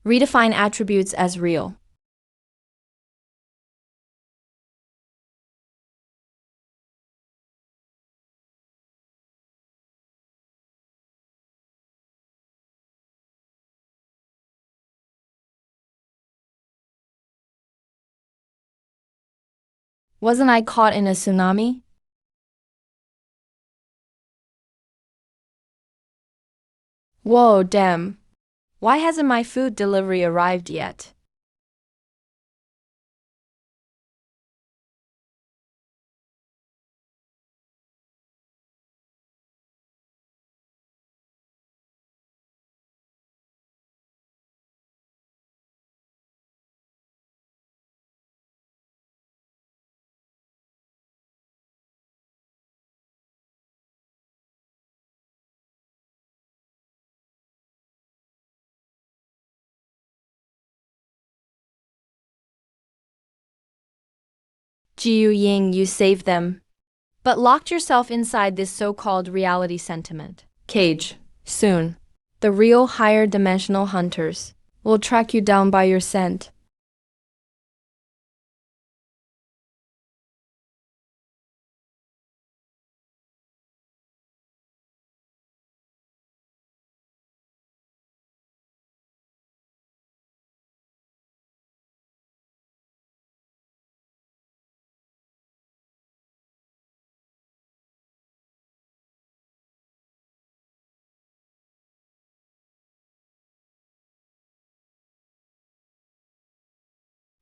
Redefine attributes as real. Wasn't I caught in a tsunami? Whoa, damn. Why hasn't my food delivery arrived yet? Jiu Ying, you saved them, but locked yourself inside this so-called reality sentiment. Cage. Soon. The real higher dimensional hunters will track you down by your scent.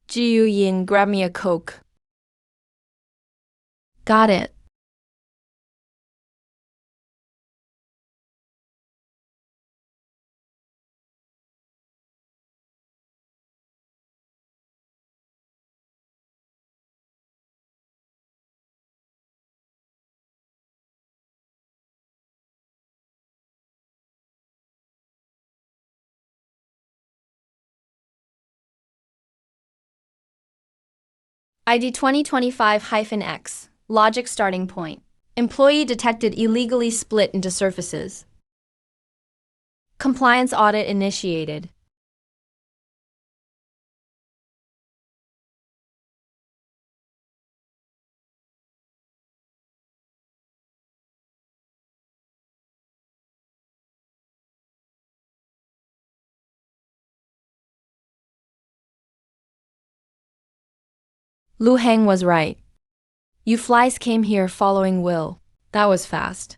Jiu Yin, grab me a Coke. Got it. ID 2025-X. Logic starting point. Employee detected illegally split into surfaces. Compliance audit initiated. Lu Heng was right. You flies came here following Will. That was fast.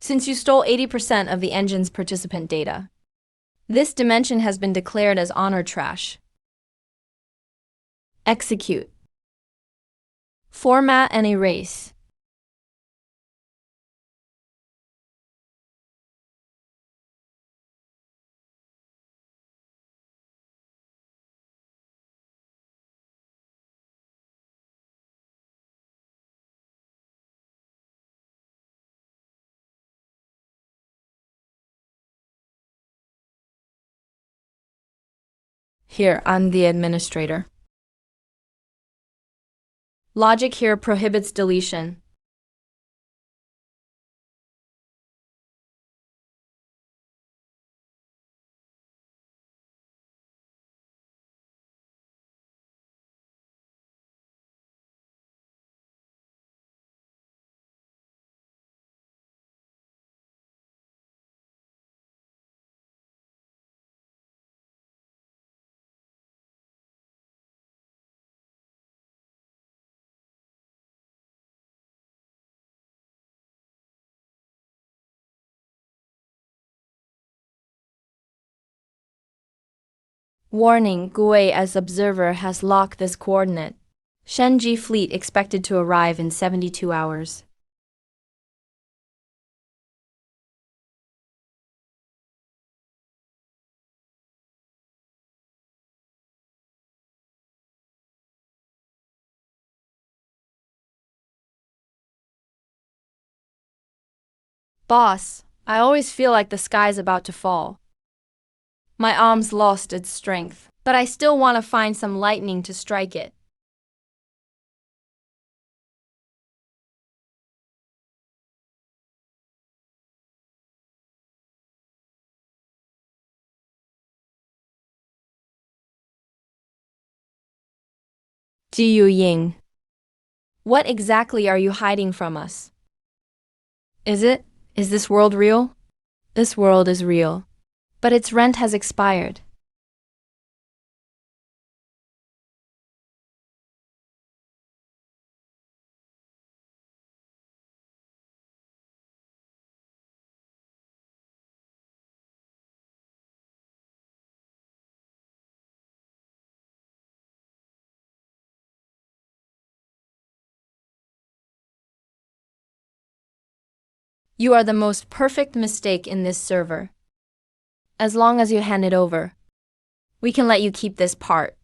Since you stole 80% of the engine's participant data, this dimension has been declared as honor trash. Execute. Format and erase. Here, I'm the administrator. Logic here prohibits deletion. Warning, Gui as observer has locked this coordinate. Shenji fleet expected to arrive in 72 hours. Boss, I always feel like the sky's about to fall. My arm's lost its strength, but I still want to find some lightning to strike it. Jiu Ying. What exactly are you hiding from us? Is this world real? This world is real, but its rent has expired. You are the most perfect mistake in this server. As long as you hand it over, we can let you keep this part.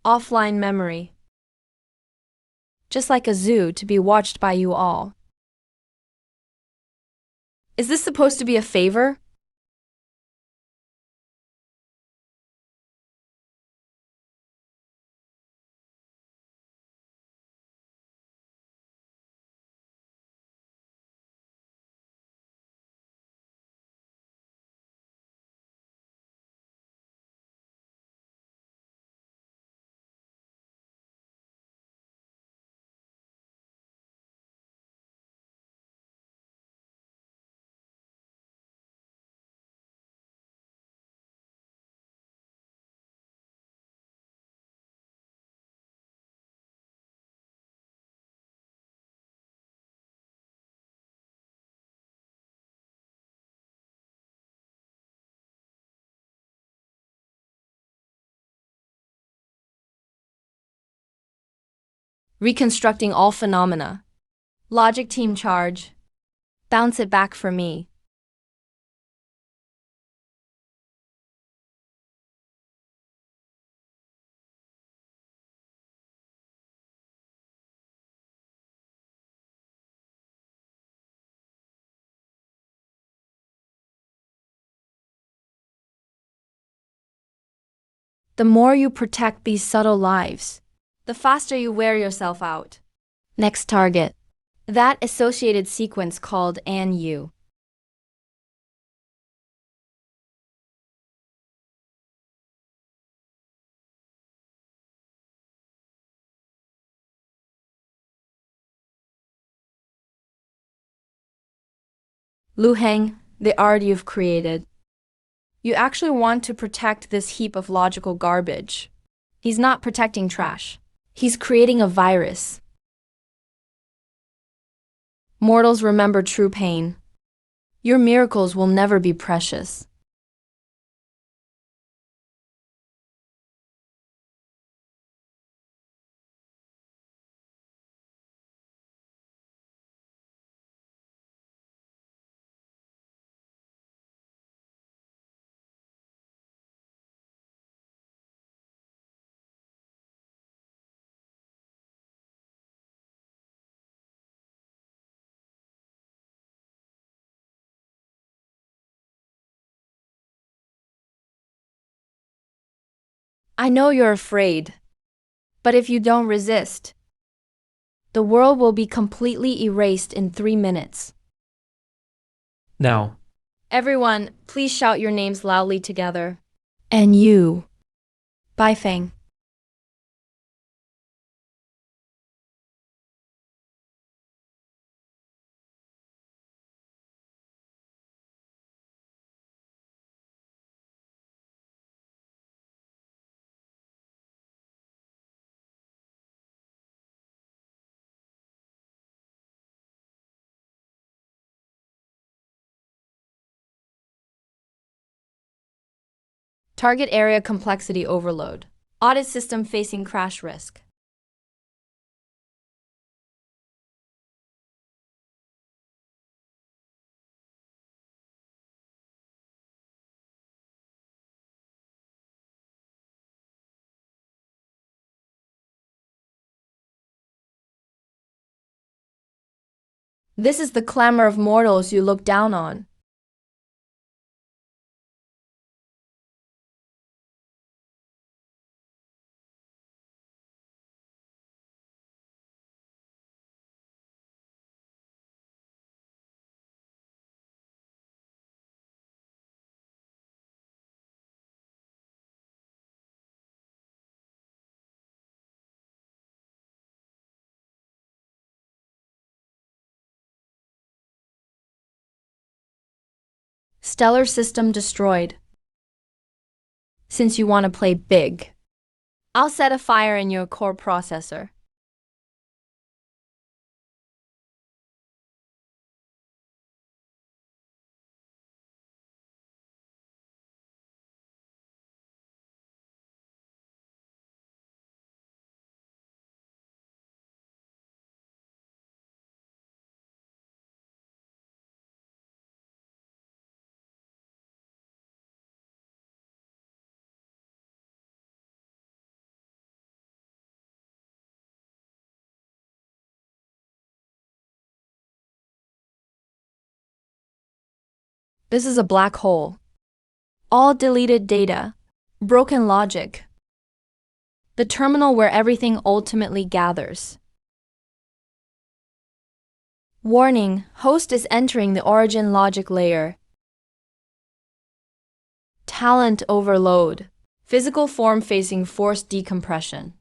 Offline memory. just like a zoo to be watched by you all. Is this supposed to be a favor? Reconstructing all phenomena. Logic team charge. Bounce it back for me. The more you protect these subtle lives, the faster you wear yourself out. Next target. That associated sequence called "and you." Lu Heng, the art you've created. You actually want to protect this heap of logical garbage. He's not protecting trash. He's creating a virus. Mortals remember true pain. Your miracles will never be precious. I know you're afraid, but if you don't resist, the world will be completely erased in 3 minutes. Now. Everyone, please shout your names loudly together. And you. Bai Feng. Target area complexity overload. Audit system facing crash risk. This is the clamor of mortals you look down on. Stellar system destroyed. Since you want to play big, I'll set a fire in your core processor. This is a black hole. All deleted data. Broken logic. The terminal where everything ultimately gathers. Warning, host is entering the origin logic layer. Talent overload. Physical form facing forced decompression.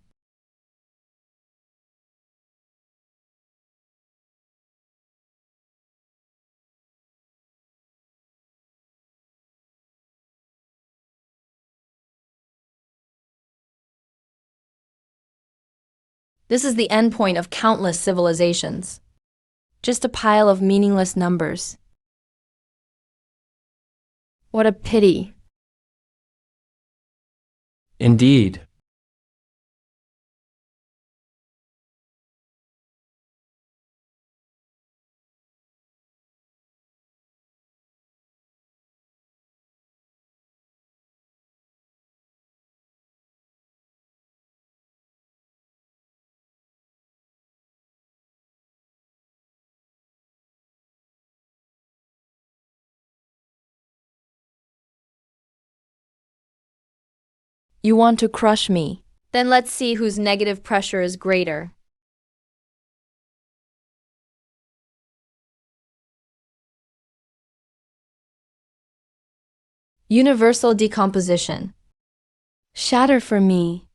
This is the endpoint of countless civilizations. Just a pile of meaningless numbers. What a pity. Indeed. You want to crush me? Then let's see whose negative pressure is greater. Universal decomposition. Shatter for me.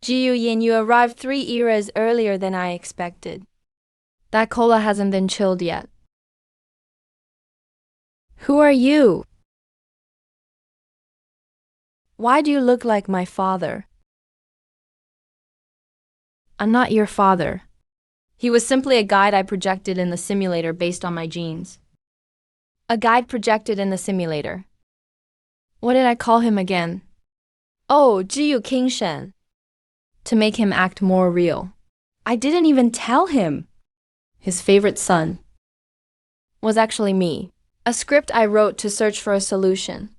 Jiu Yin, you arrived 3 eras earlier than I expected. That cola hasn't been chilled yet. Who are you? Why do you look like my father? I'm not your father. He was simply a guide I projected in the simulator based on my genes. A guide projected in the simulator. What did I call him again? Oh, Jiu Kingshen. To make him act more real. I didn't even tell him. His favorite son was actually me. A script I wrote to search for a solution.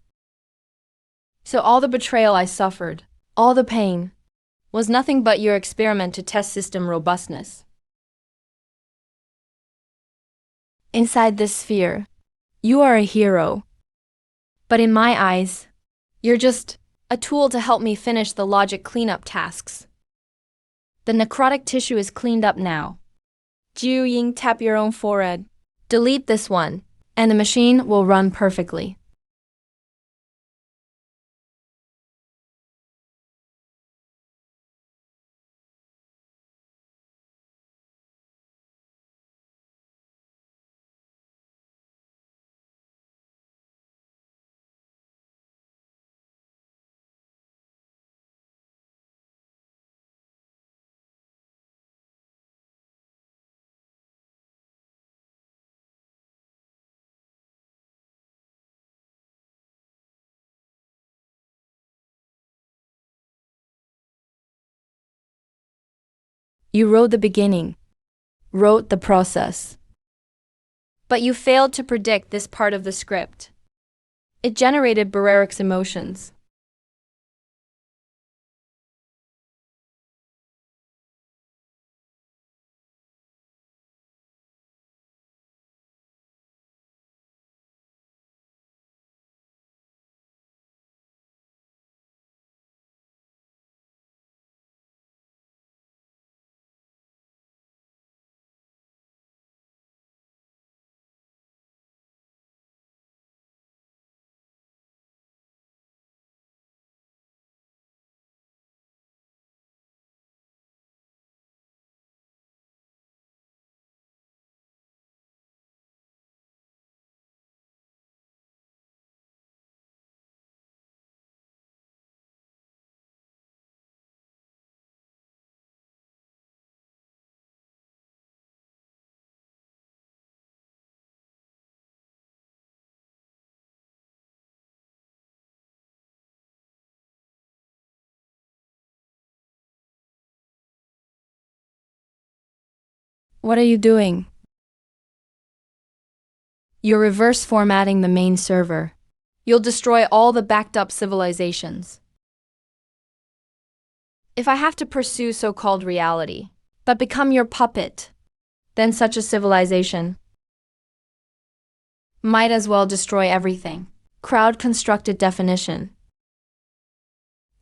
So all the betrayal I suffered, all the pain, was nothing but your experiment to test system robustness. Inside this sphere, you are a hero. But in my eyes, you're just a tool to help me finish the logic cleanup tasks. The necrotic tissue is cleaned up now. Jiu Ying, tap your own forehead. Delete this one, and the machine will run perfectly. You wrote the beginning, wrote the process. But you failed to predict this part of the script. It generated Barreric's emotions. What are you doing? You're reverse formatting the main server. You'll destroy all the backed up civilizations. If I have to pursue so-called reality, but become your puppet, then such a civilization might as well destroy everything. Crowd-constructed definition.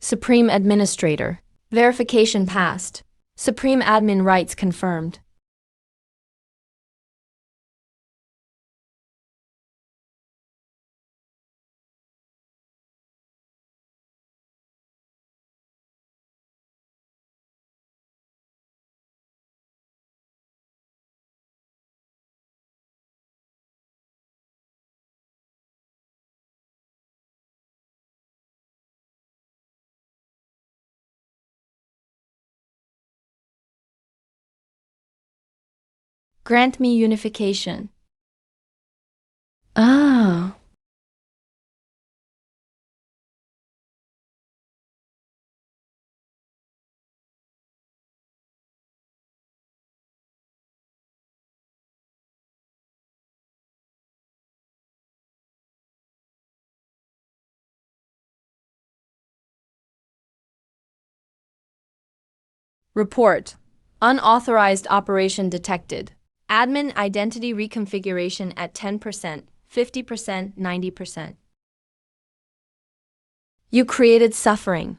Supreme Administrator. Verification passed. Supreme Admin rights confirmed. Grant me unification. Ah. Report. Unauthorized operation detected. Admin identity reconfiguration at 10%, 50%, 90%. You created suffering,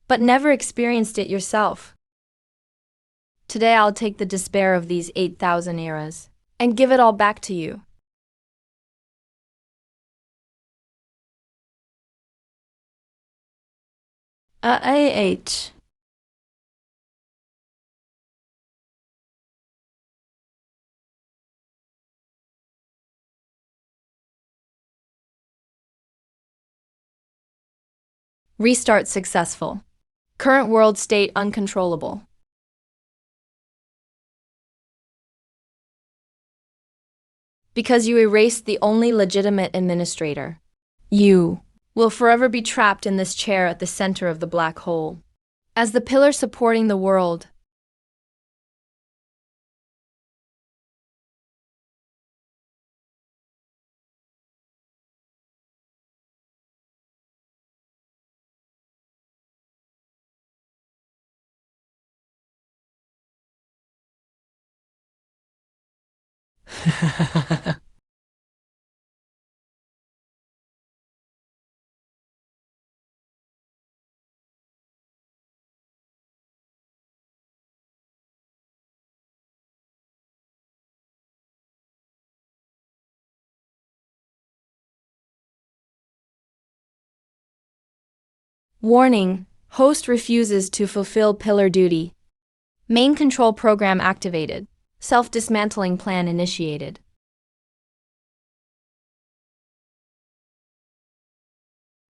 but never experienced it yourself. Today I'll take the despair of these 8,000 eras and give it all back to you. AH. Restart successful. Current world state uncontrollable. Because you erased the only legitimate administrator. You will forever be trapped in this chair at the center of the black hole. As the pillar supporting the world. Warning, host refuses to fulfill pillar duty. Main control program activated. Self-dismantling plan initiated.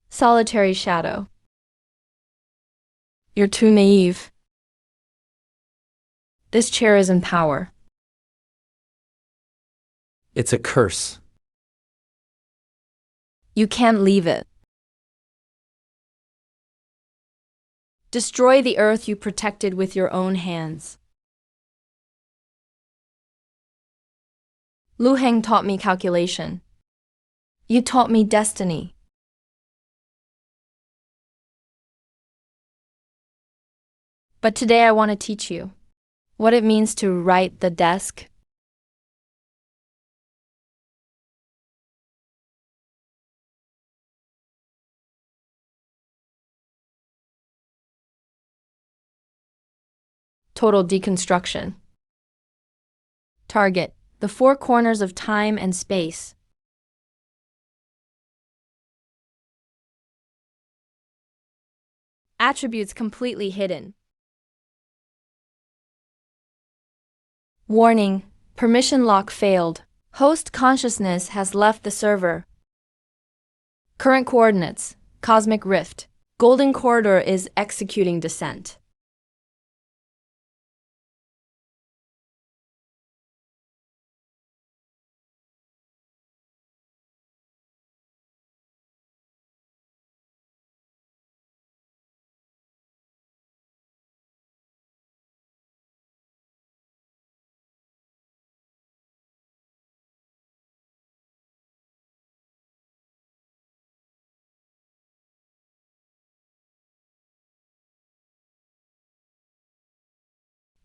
Solitary shadow. You're too naive. This chair is in power. It's a curse. You can't leave it. Destroy the earth you protected with your own hands. Lu Heng taught me calculation. You taught me destiny. But today I want to teach you what it means to write the desk. Total deconstruction. Target: the four corners of time and space. Attributes completely hidden. Warning: permission lock failed. Host consciousness has left the server. Current coordinates: cosmic rift. Golden corridor is executing descent.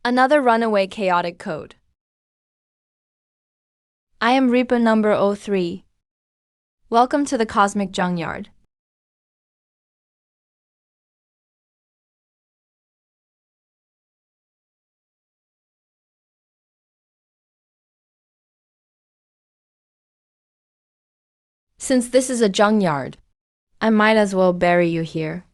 Another runaway chaotic code. I am Reaper number 03. Welcome to the cosmic junkyard. Since this is a junkyard, I might as well bury you here.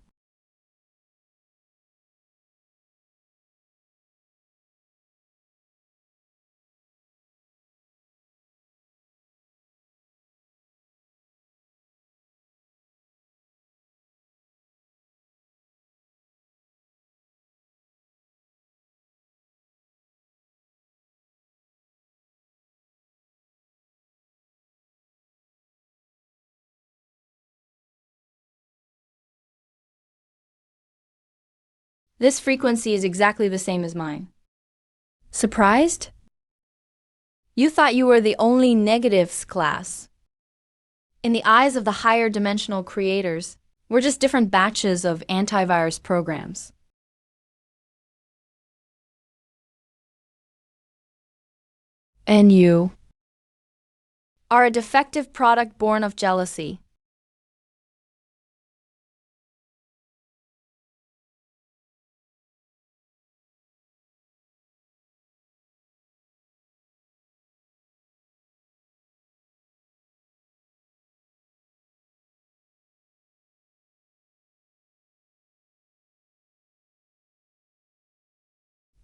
This frequency is exactly the same as mine. Surprised? You thought you were the only negatives class. In the eyes of the higher dimensional creators, we're just different batches of antivirus programs. And you are a defective product born of jealousy.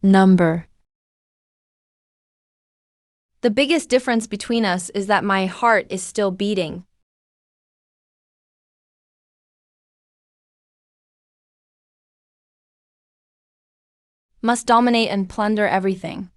Number. The biggest difference between us is that my heart is still beating. Must dominate and plunder everything.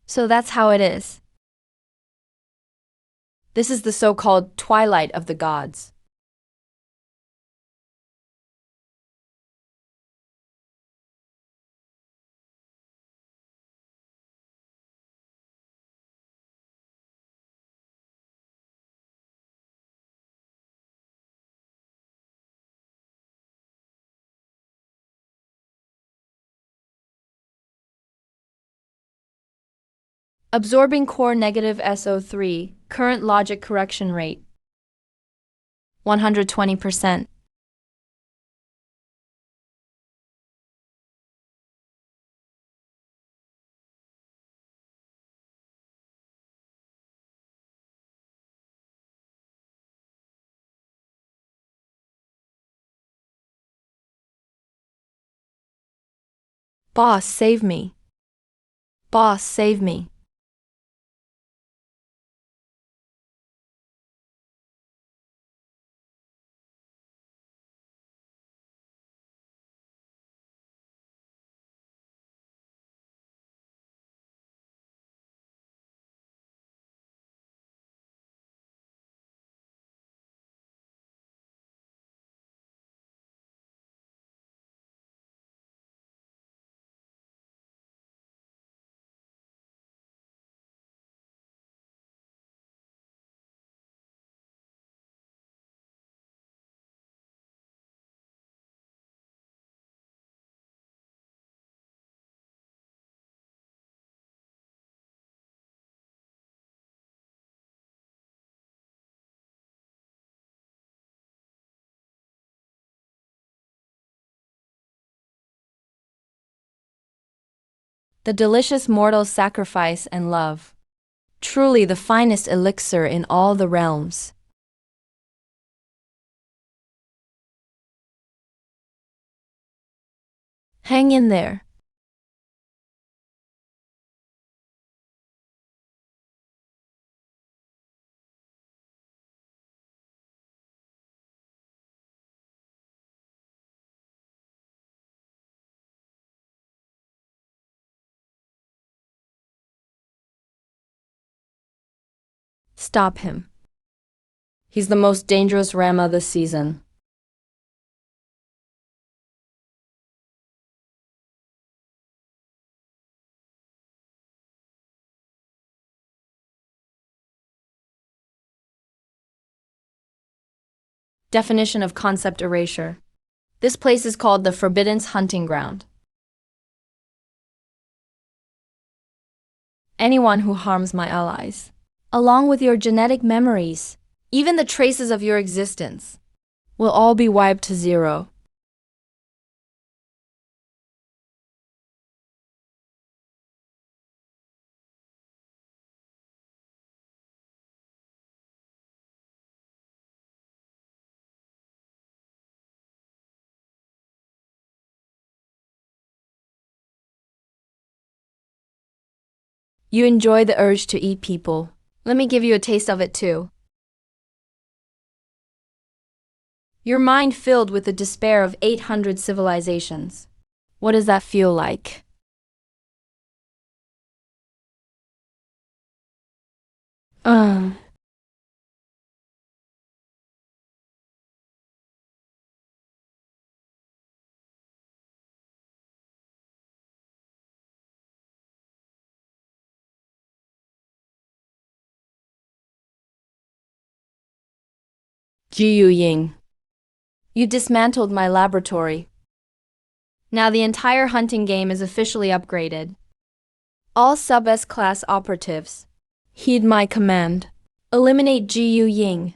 So that's how it is. This is the so-called twilight of the gods. Absorbing core negative SO3, current logic correction rate 120%. Boss, save me. Boss, save me. The delicious mortal sacrifice and love. Truly the finest elixir in all the realms. Hang in there. Stop him. He's the most dangerous Rama this season. Definition of concept erasure. This place is called the Forbidden's hunting ground. Anyone who harms my allies, along with your genetic memories, even the traces of your existence, will all be wiped to zero. You enjoy the urge to eat people. Let me give you a taste of it too. Your mind filled with the despair of 800 civilizations. What does that feel like? Uh. Jiu Ying. You dismantled my laboratory. Now the entire hunting game is officially upgraded. All sub-S class operatives, heed my command. Eliminate Jiu Ying.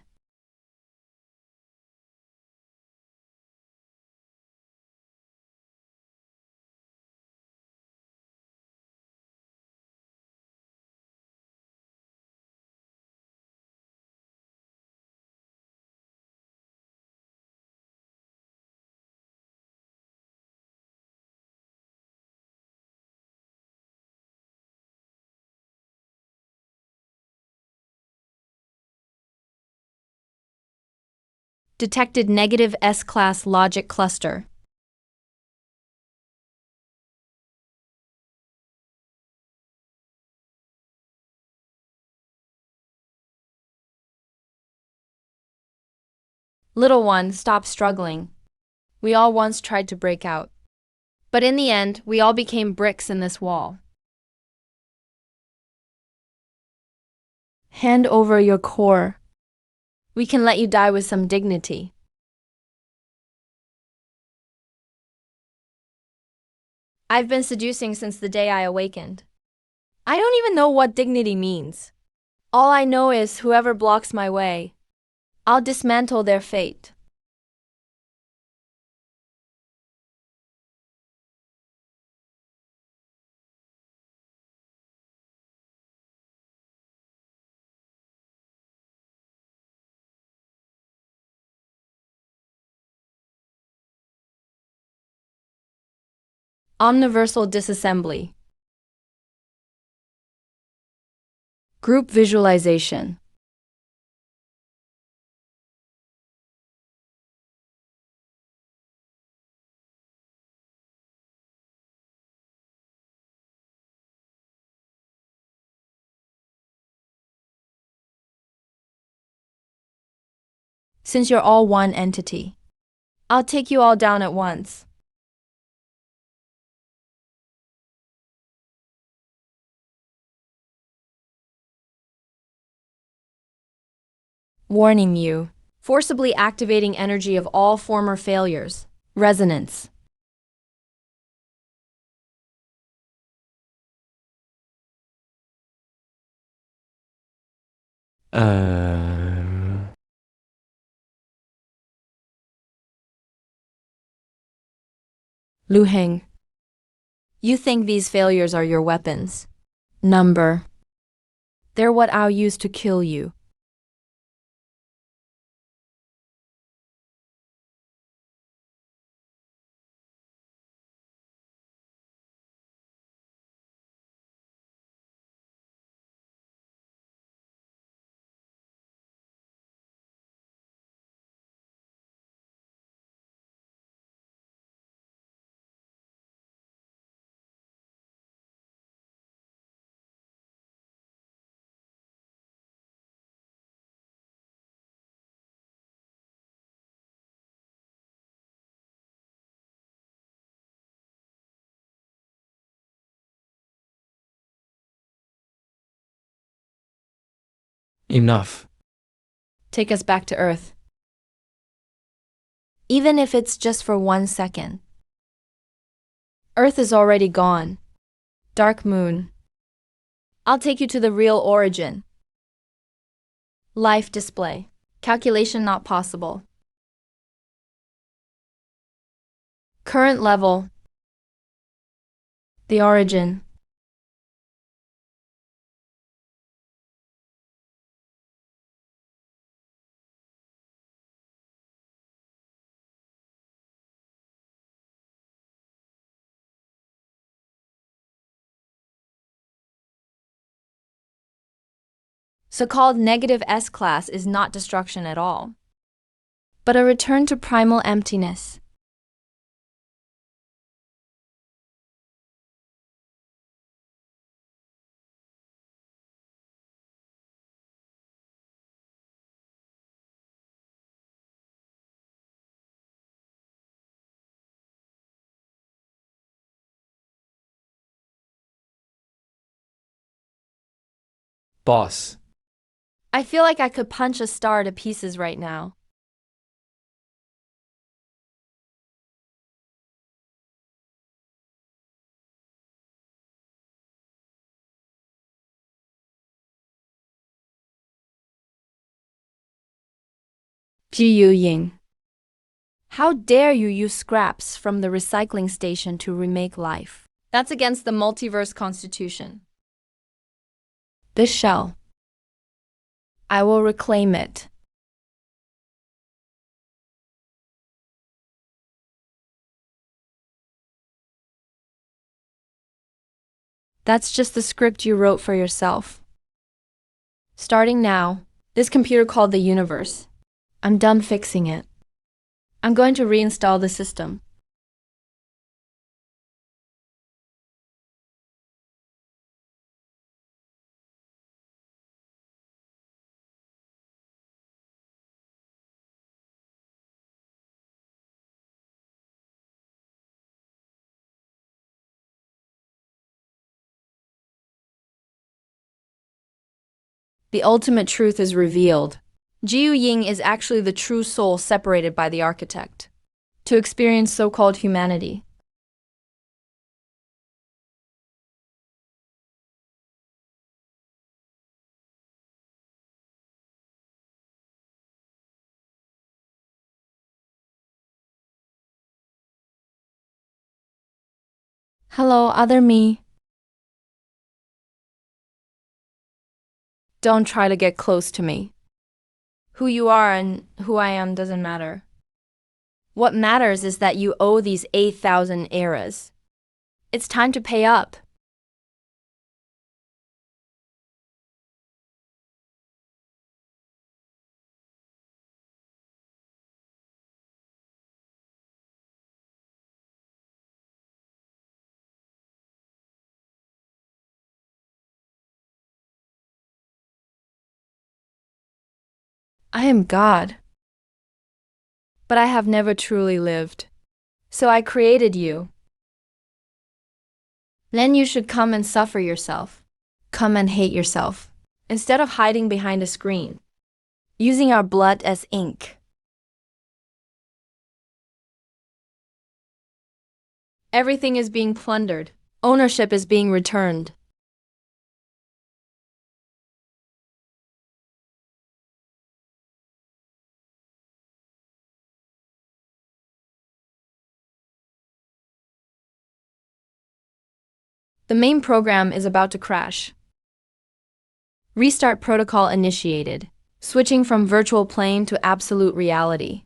Detected negative S-class logic cluster. Little one, stop struggling. We all once tried to break out. But in the end, we all became bricks in this wall. Hand over your core. We can let you die with some dignity. I've been seducing since the day I awakened. I don't even know what dignity means. All I know is whoever blocks my way, I'll dismantle their fate. Omniversal disassembly. Group visualization. Since you're all one entity, I'll take you all down at once. Warning you. Forcibly activating energy of all former failures. Resonance. Lu Heng. You think these failures are your weapons. Number. They're what I'll use to kill you. Enough. Take us back to Earth. Even if it's just for 1 second. Earth is already gone. Dark moon. I'll take you to the real origin. Life display. Calculation not possible. Current level. The origin. So-called negative S-class is not destruction at all, but a return to primal emptiness. Boss. I feel like I could punch a star to pieces right now. Jiyu Ying. How dare you use scraps from the recycling station to remake life? That's against the multiverse constitution. This shell. I will reclaim it. That's just the script you wrote for yourself. Starting now, this computer called the universe. I'm done fixing it. I'm going to reinstall the system. The ultimate truth is revealed. Jiyu Ying is actually the true soul separated by the architect. To experience so-called humanity. Hello, other me. Don't try to get close to me. Who you are and who I am doesn't matter. What matters is that you owe these 8,000 eras. It's time to pay up. I am God. But I have never truly lived. So I created you. Then you should come and suffer yourself. Come and hate yourself. Instead of hiding behind a screen. Using our blood as ink. Everything is being plundered. Ownership is being returned. The main program is about to crash. Restart protocol initiated. Switching from virtual plane to absolute reality.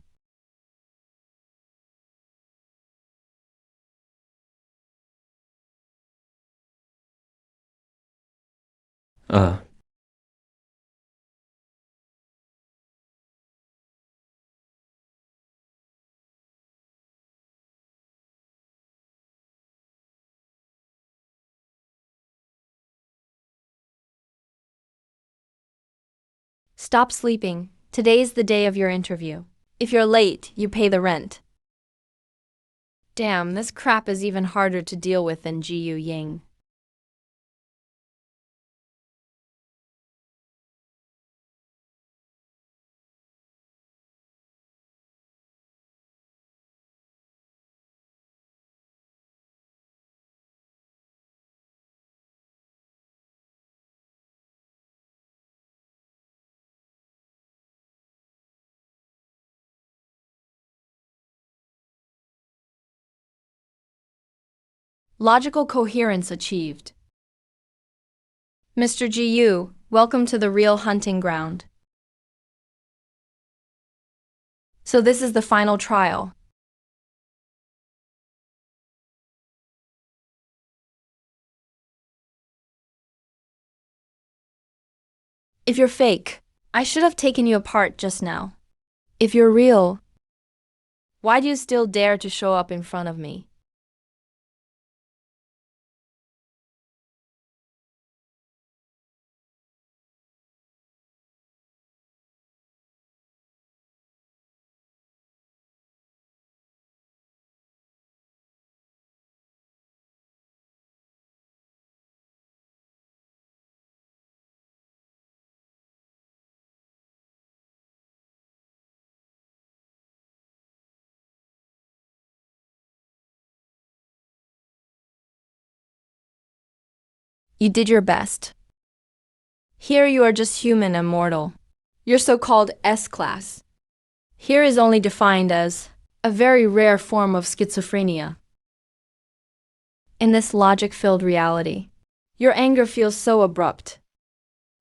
Stop sleeping. Today's the day of your interview. If you're late, you pay the rent. Damn, this crap is even harder to deal with than Jiyu Ying. Logical coherence achieved. Mr. GU, welcome to the real hunting ground. So this is the final trial. If you're fake, I should have taken you apart just now. If you're real, why do you still dare to show up in front of me? You did your best. Here you are just human and mortal. Your so-called S-class. Here is only defined as a very rare form of schizophrenia. In this logic-filled reality, your anger feels so abrupt.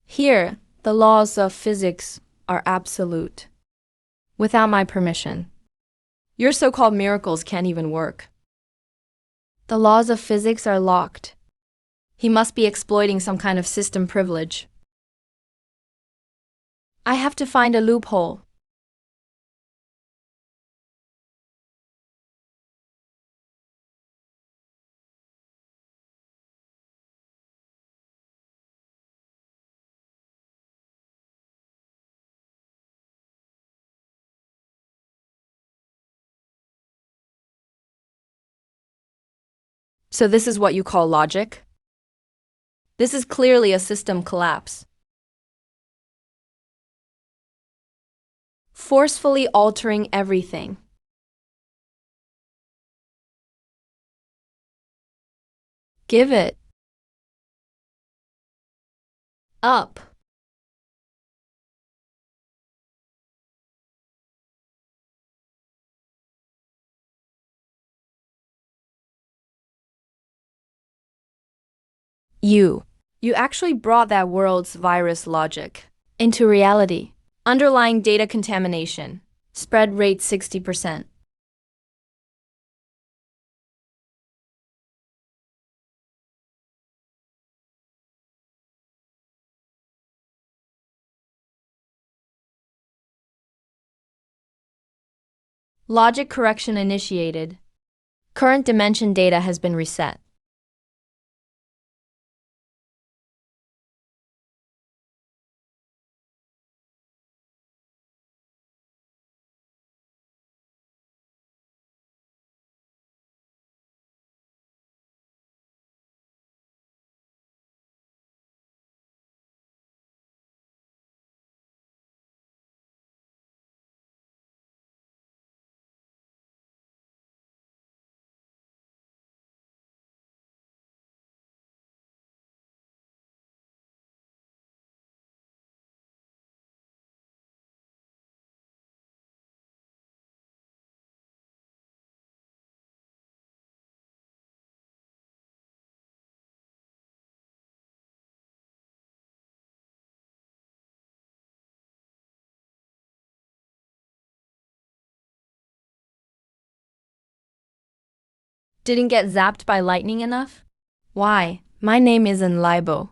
Here, the laws of physics are absolute. Without my permission, your so-called miracles can't even work. The laws of physics are locked. He must be exploiting some kind of system privilege. I have to find a loophole. So this is what you call logic? This is clearly a system collapse. Forcefully altering everything. Give it up. You actually brought that world's virus logic into reality. Underlying data contamination. Spread rate 60%. Logic correction initiated. Current dimension data has been reset. Didn't get zapped by lightning enough? Why? My name isn't Libo.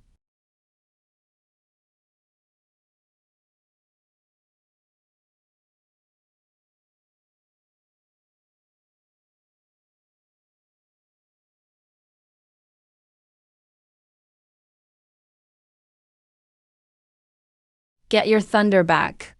Get your thunder back.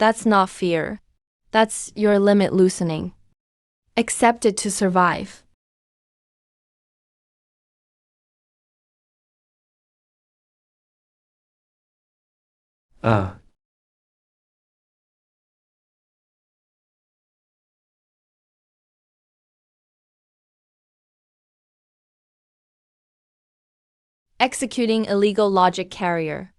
That's not fear. That's your limit loosening. Accept it to survive. Uh. Executing illegal logic carrier.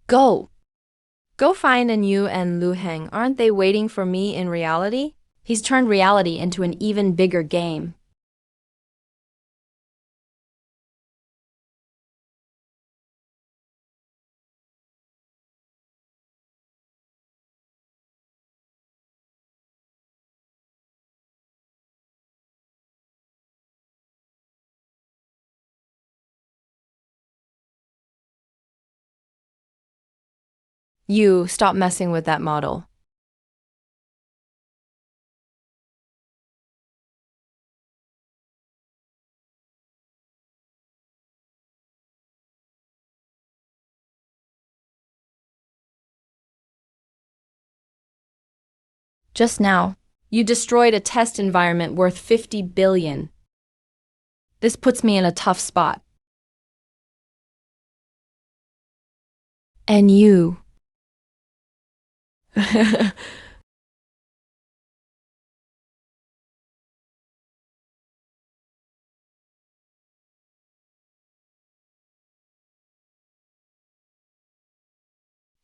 Go! Go find An Yu and Lu Heng. Aren't they waiting for me in reality? He's turned reality into an even bigger game. You stop messing with that model. Just now, you destroyed a test environment worth 50 billion. This puts me in a tough spot. And you.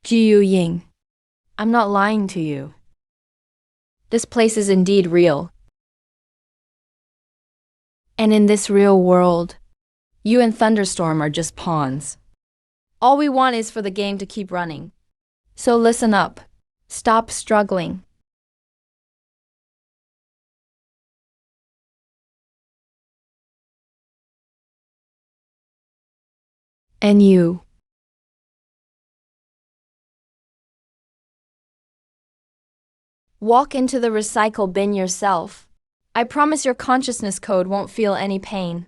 Jiu Ying. I'm not lying to you. This place is indeed real. And in this real world, you and Thunderstorm are just pawns. All we want is for the game to keep running. So listen up. Stop struggling. And you. Walk into the recycle bin yourself. I promise your consciousness code won't feel any pain.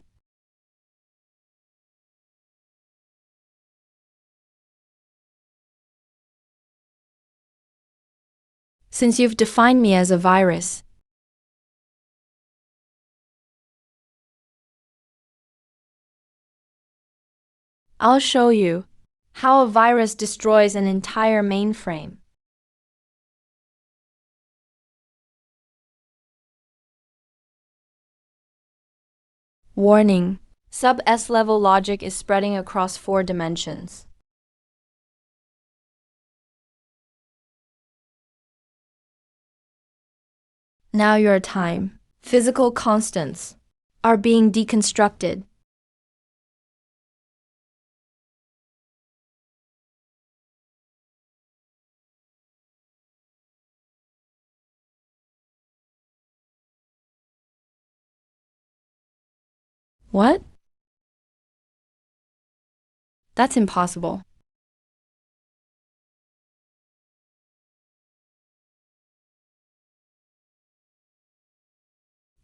Since you've defined me as a virus, I'll show you how a virus destroys an entire mainframe. Warning: sub-S level logic is spreading across 4 dimensions. Now your time. Physical constants are being deconstructed. What? That's impossible.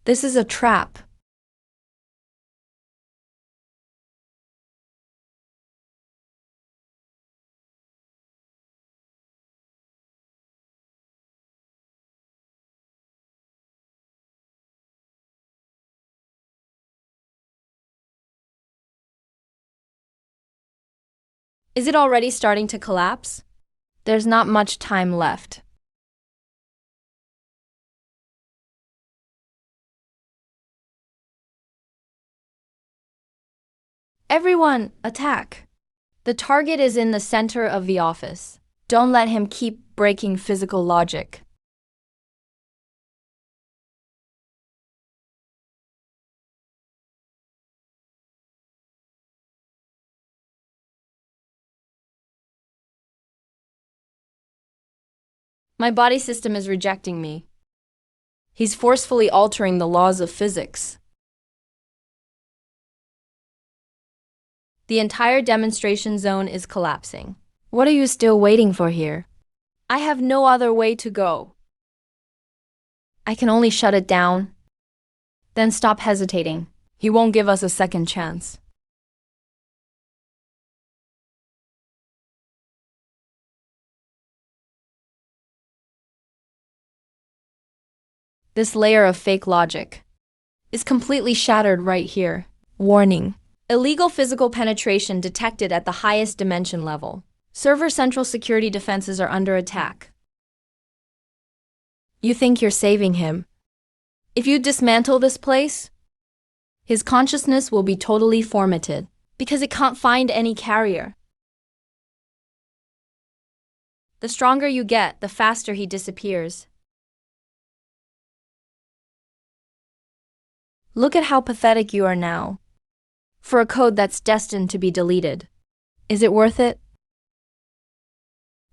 This is a trap. Is it already starting to collapse? There's not much time left. Everyone, attack! The target is in the center of the office. Don't let him keep breaking physical logic. My body system is rejecting me. He's forcefully altering the laws of physics. The entire demonstration zone is collapsing. What are you still waiting for here? I have no other way to go. I can only shut it down. Then stop hesitating. He won't give us a second chance. This layer of fake logic is completely shattered right here. Warning. Illegal physical penetration detected at the highest dimension level. Server central security defenses are under attack. You think you're saving him. If you dismantle this place, his consciousness will be totally formatted because it can't find any carrier. The stronger you get, the faster he disappears. Look at how pathetic you are now. For a code that's destined to be deleted. Is it worth it?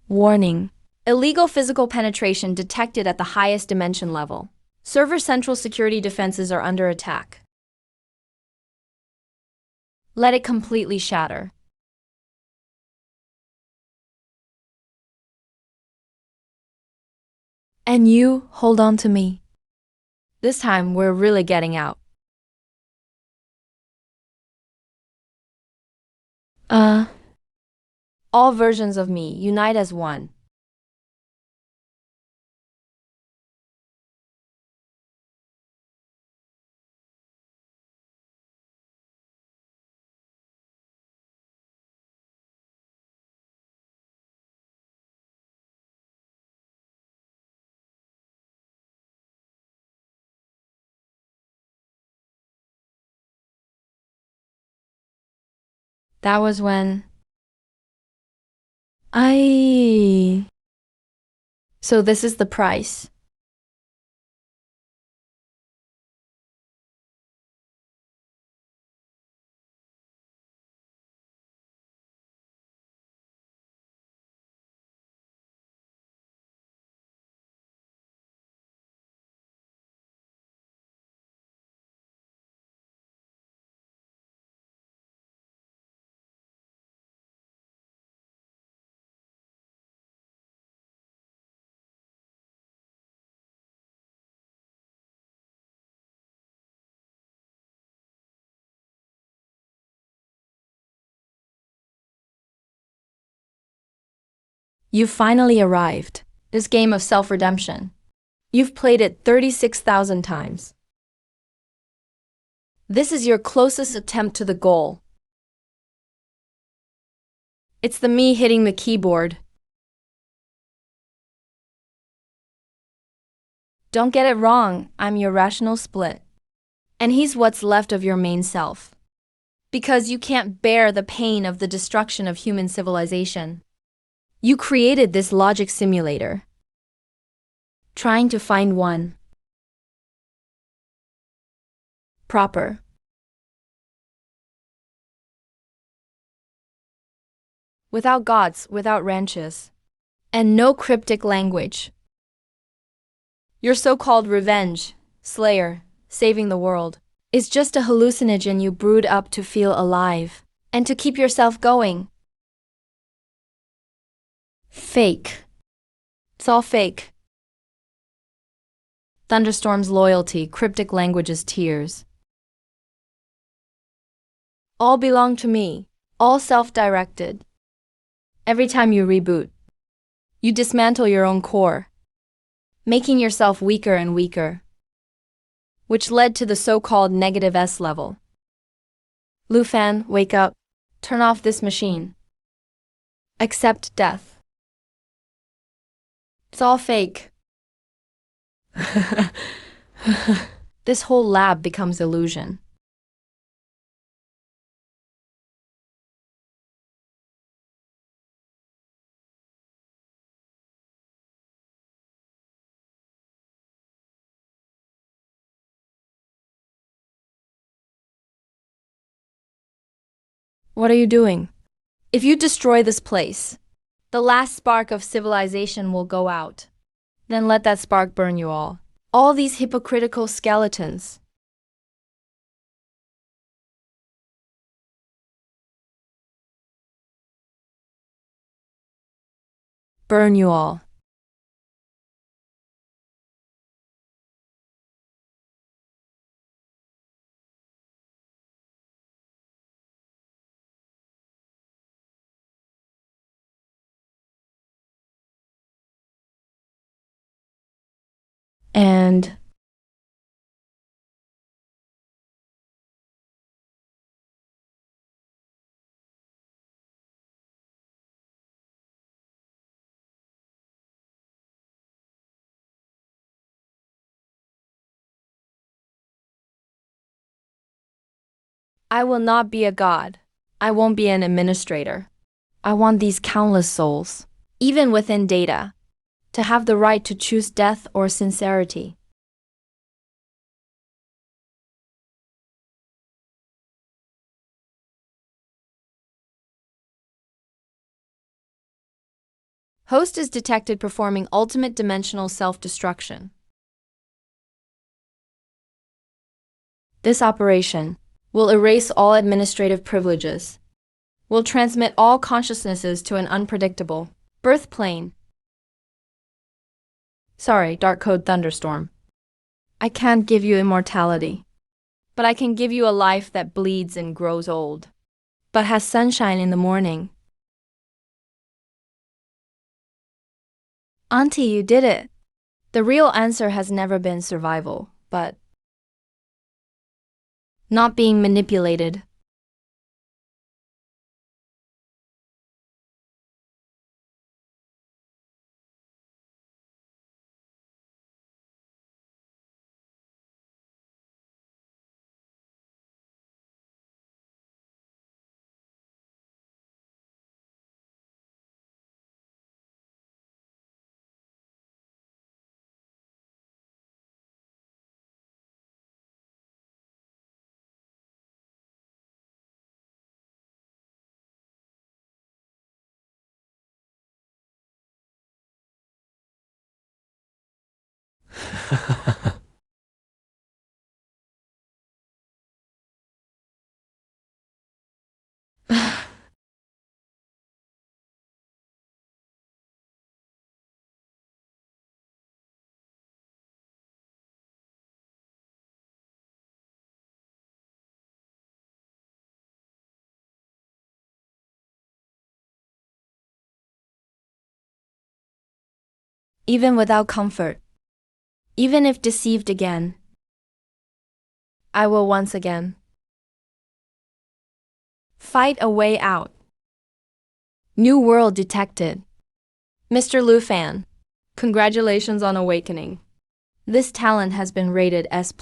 Warning. Illegal physical penetration detected at the highest dimension level. Server central security defenses are under attack. Let it completely shatter. And you, hold on to me. This time, we're really getting out. All versions of me unite as one. That was when So this is the price. You've finally arrived. This game of self-redemption. You've played it 36,000 times. This is your closest attempt to the goal. It's the me hitting the keyboard. Don't get it wrong, I'm your rational split. And he's what's left of your main self. Because you can't bear the pain of the destruction of human civilization. You created this logic simulator. Trying to find one. Proper. Without gods, without ranches. And no cryptic language. Your so-called revenge, slayer, saving the world, is just a hallucinogen you brewed up to feel alive. And to keep yourself going. Fake. It's all fake. Thunderstorm's loyalty, cryptic language's tears. All belong to me. All self-directed. Every time you reboot, you dismantle your own core, making yourself weaker and weaker, which led to the so-called negative S level. Lufan, wake up. Turn off this machine. Accept death. It's all fake. This whole lab becomes illusion. What are you doing? If you destroy this place, the last spark of civilization will go out. Then let that spark burn you all. All these hypocritical skeletons. Burn you all. And I will not be a god. I won't be an administrator. I want these countless souls, even within data, to have the right to choose death or sincerity. Host is detected performing ultimate dimensional self-destruction. This operation will erase all administrative privileges, will transmit all consciousnesses to an unpredictable birth plane. Sorry, dark code thunderstorm. I can't give you immortality, but I can give you a life that bleeds and grows old, but has sunshine in the morning. Auntie, you did it. The real answer has never been survival, but not being manipulated. Even without comfort, even if deceived again, I will once again fight a way out. New world detected. Mr. Lufan, congratulations on awakening. This talent has been rated S+.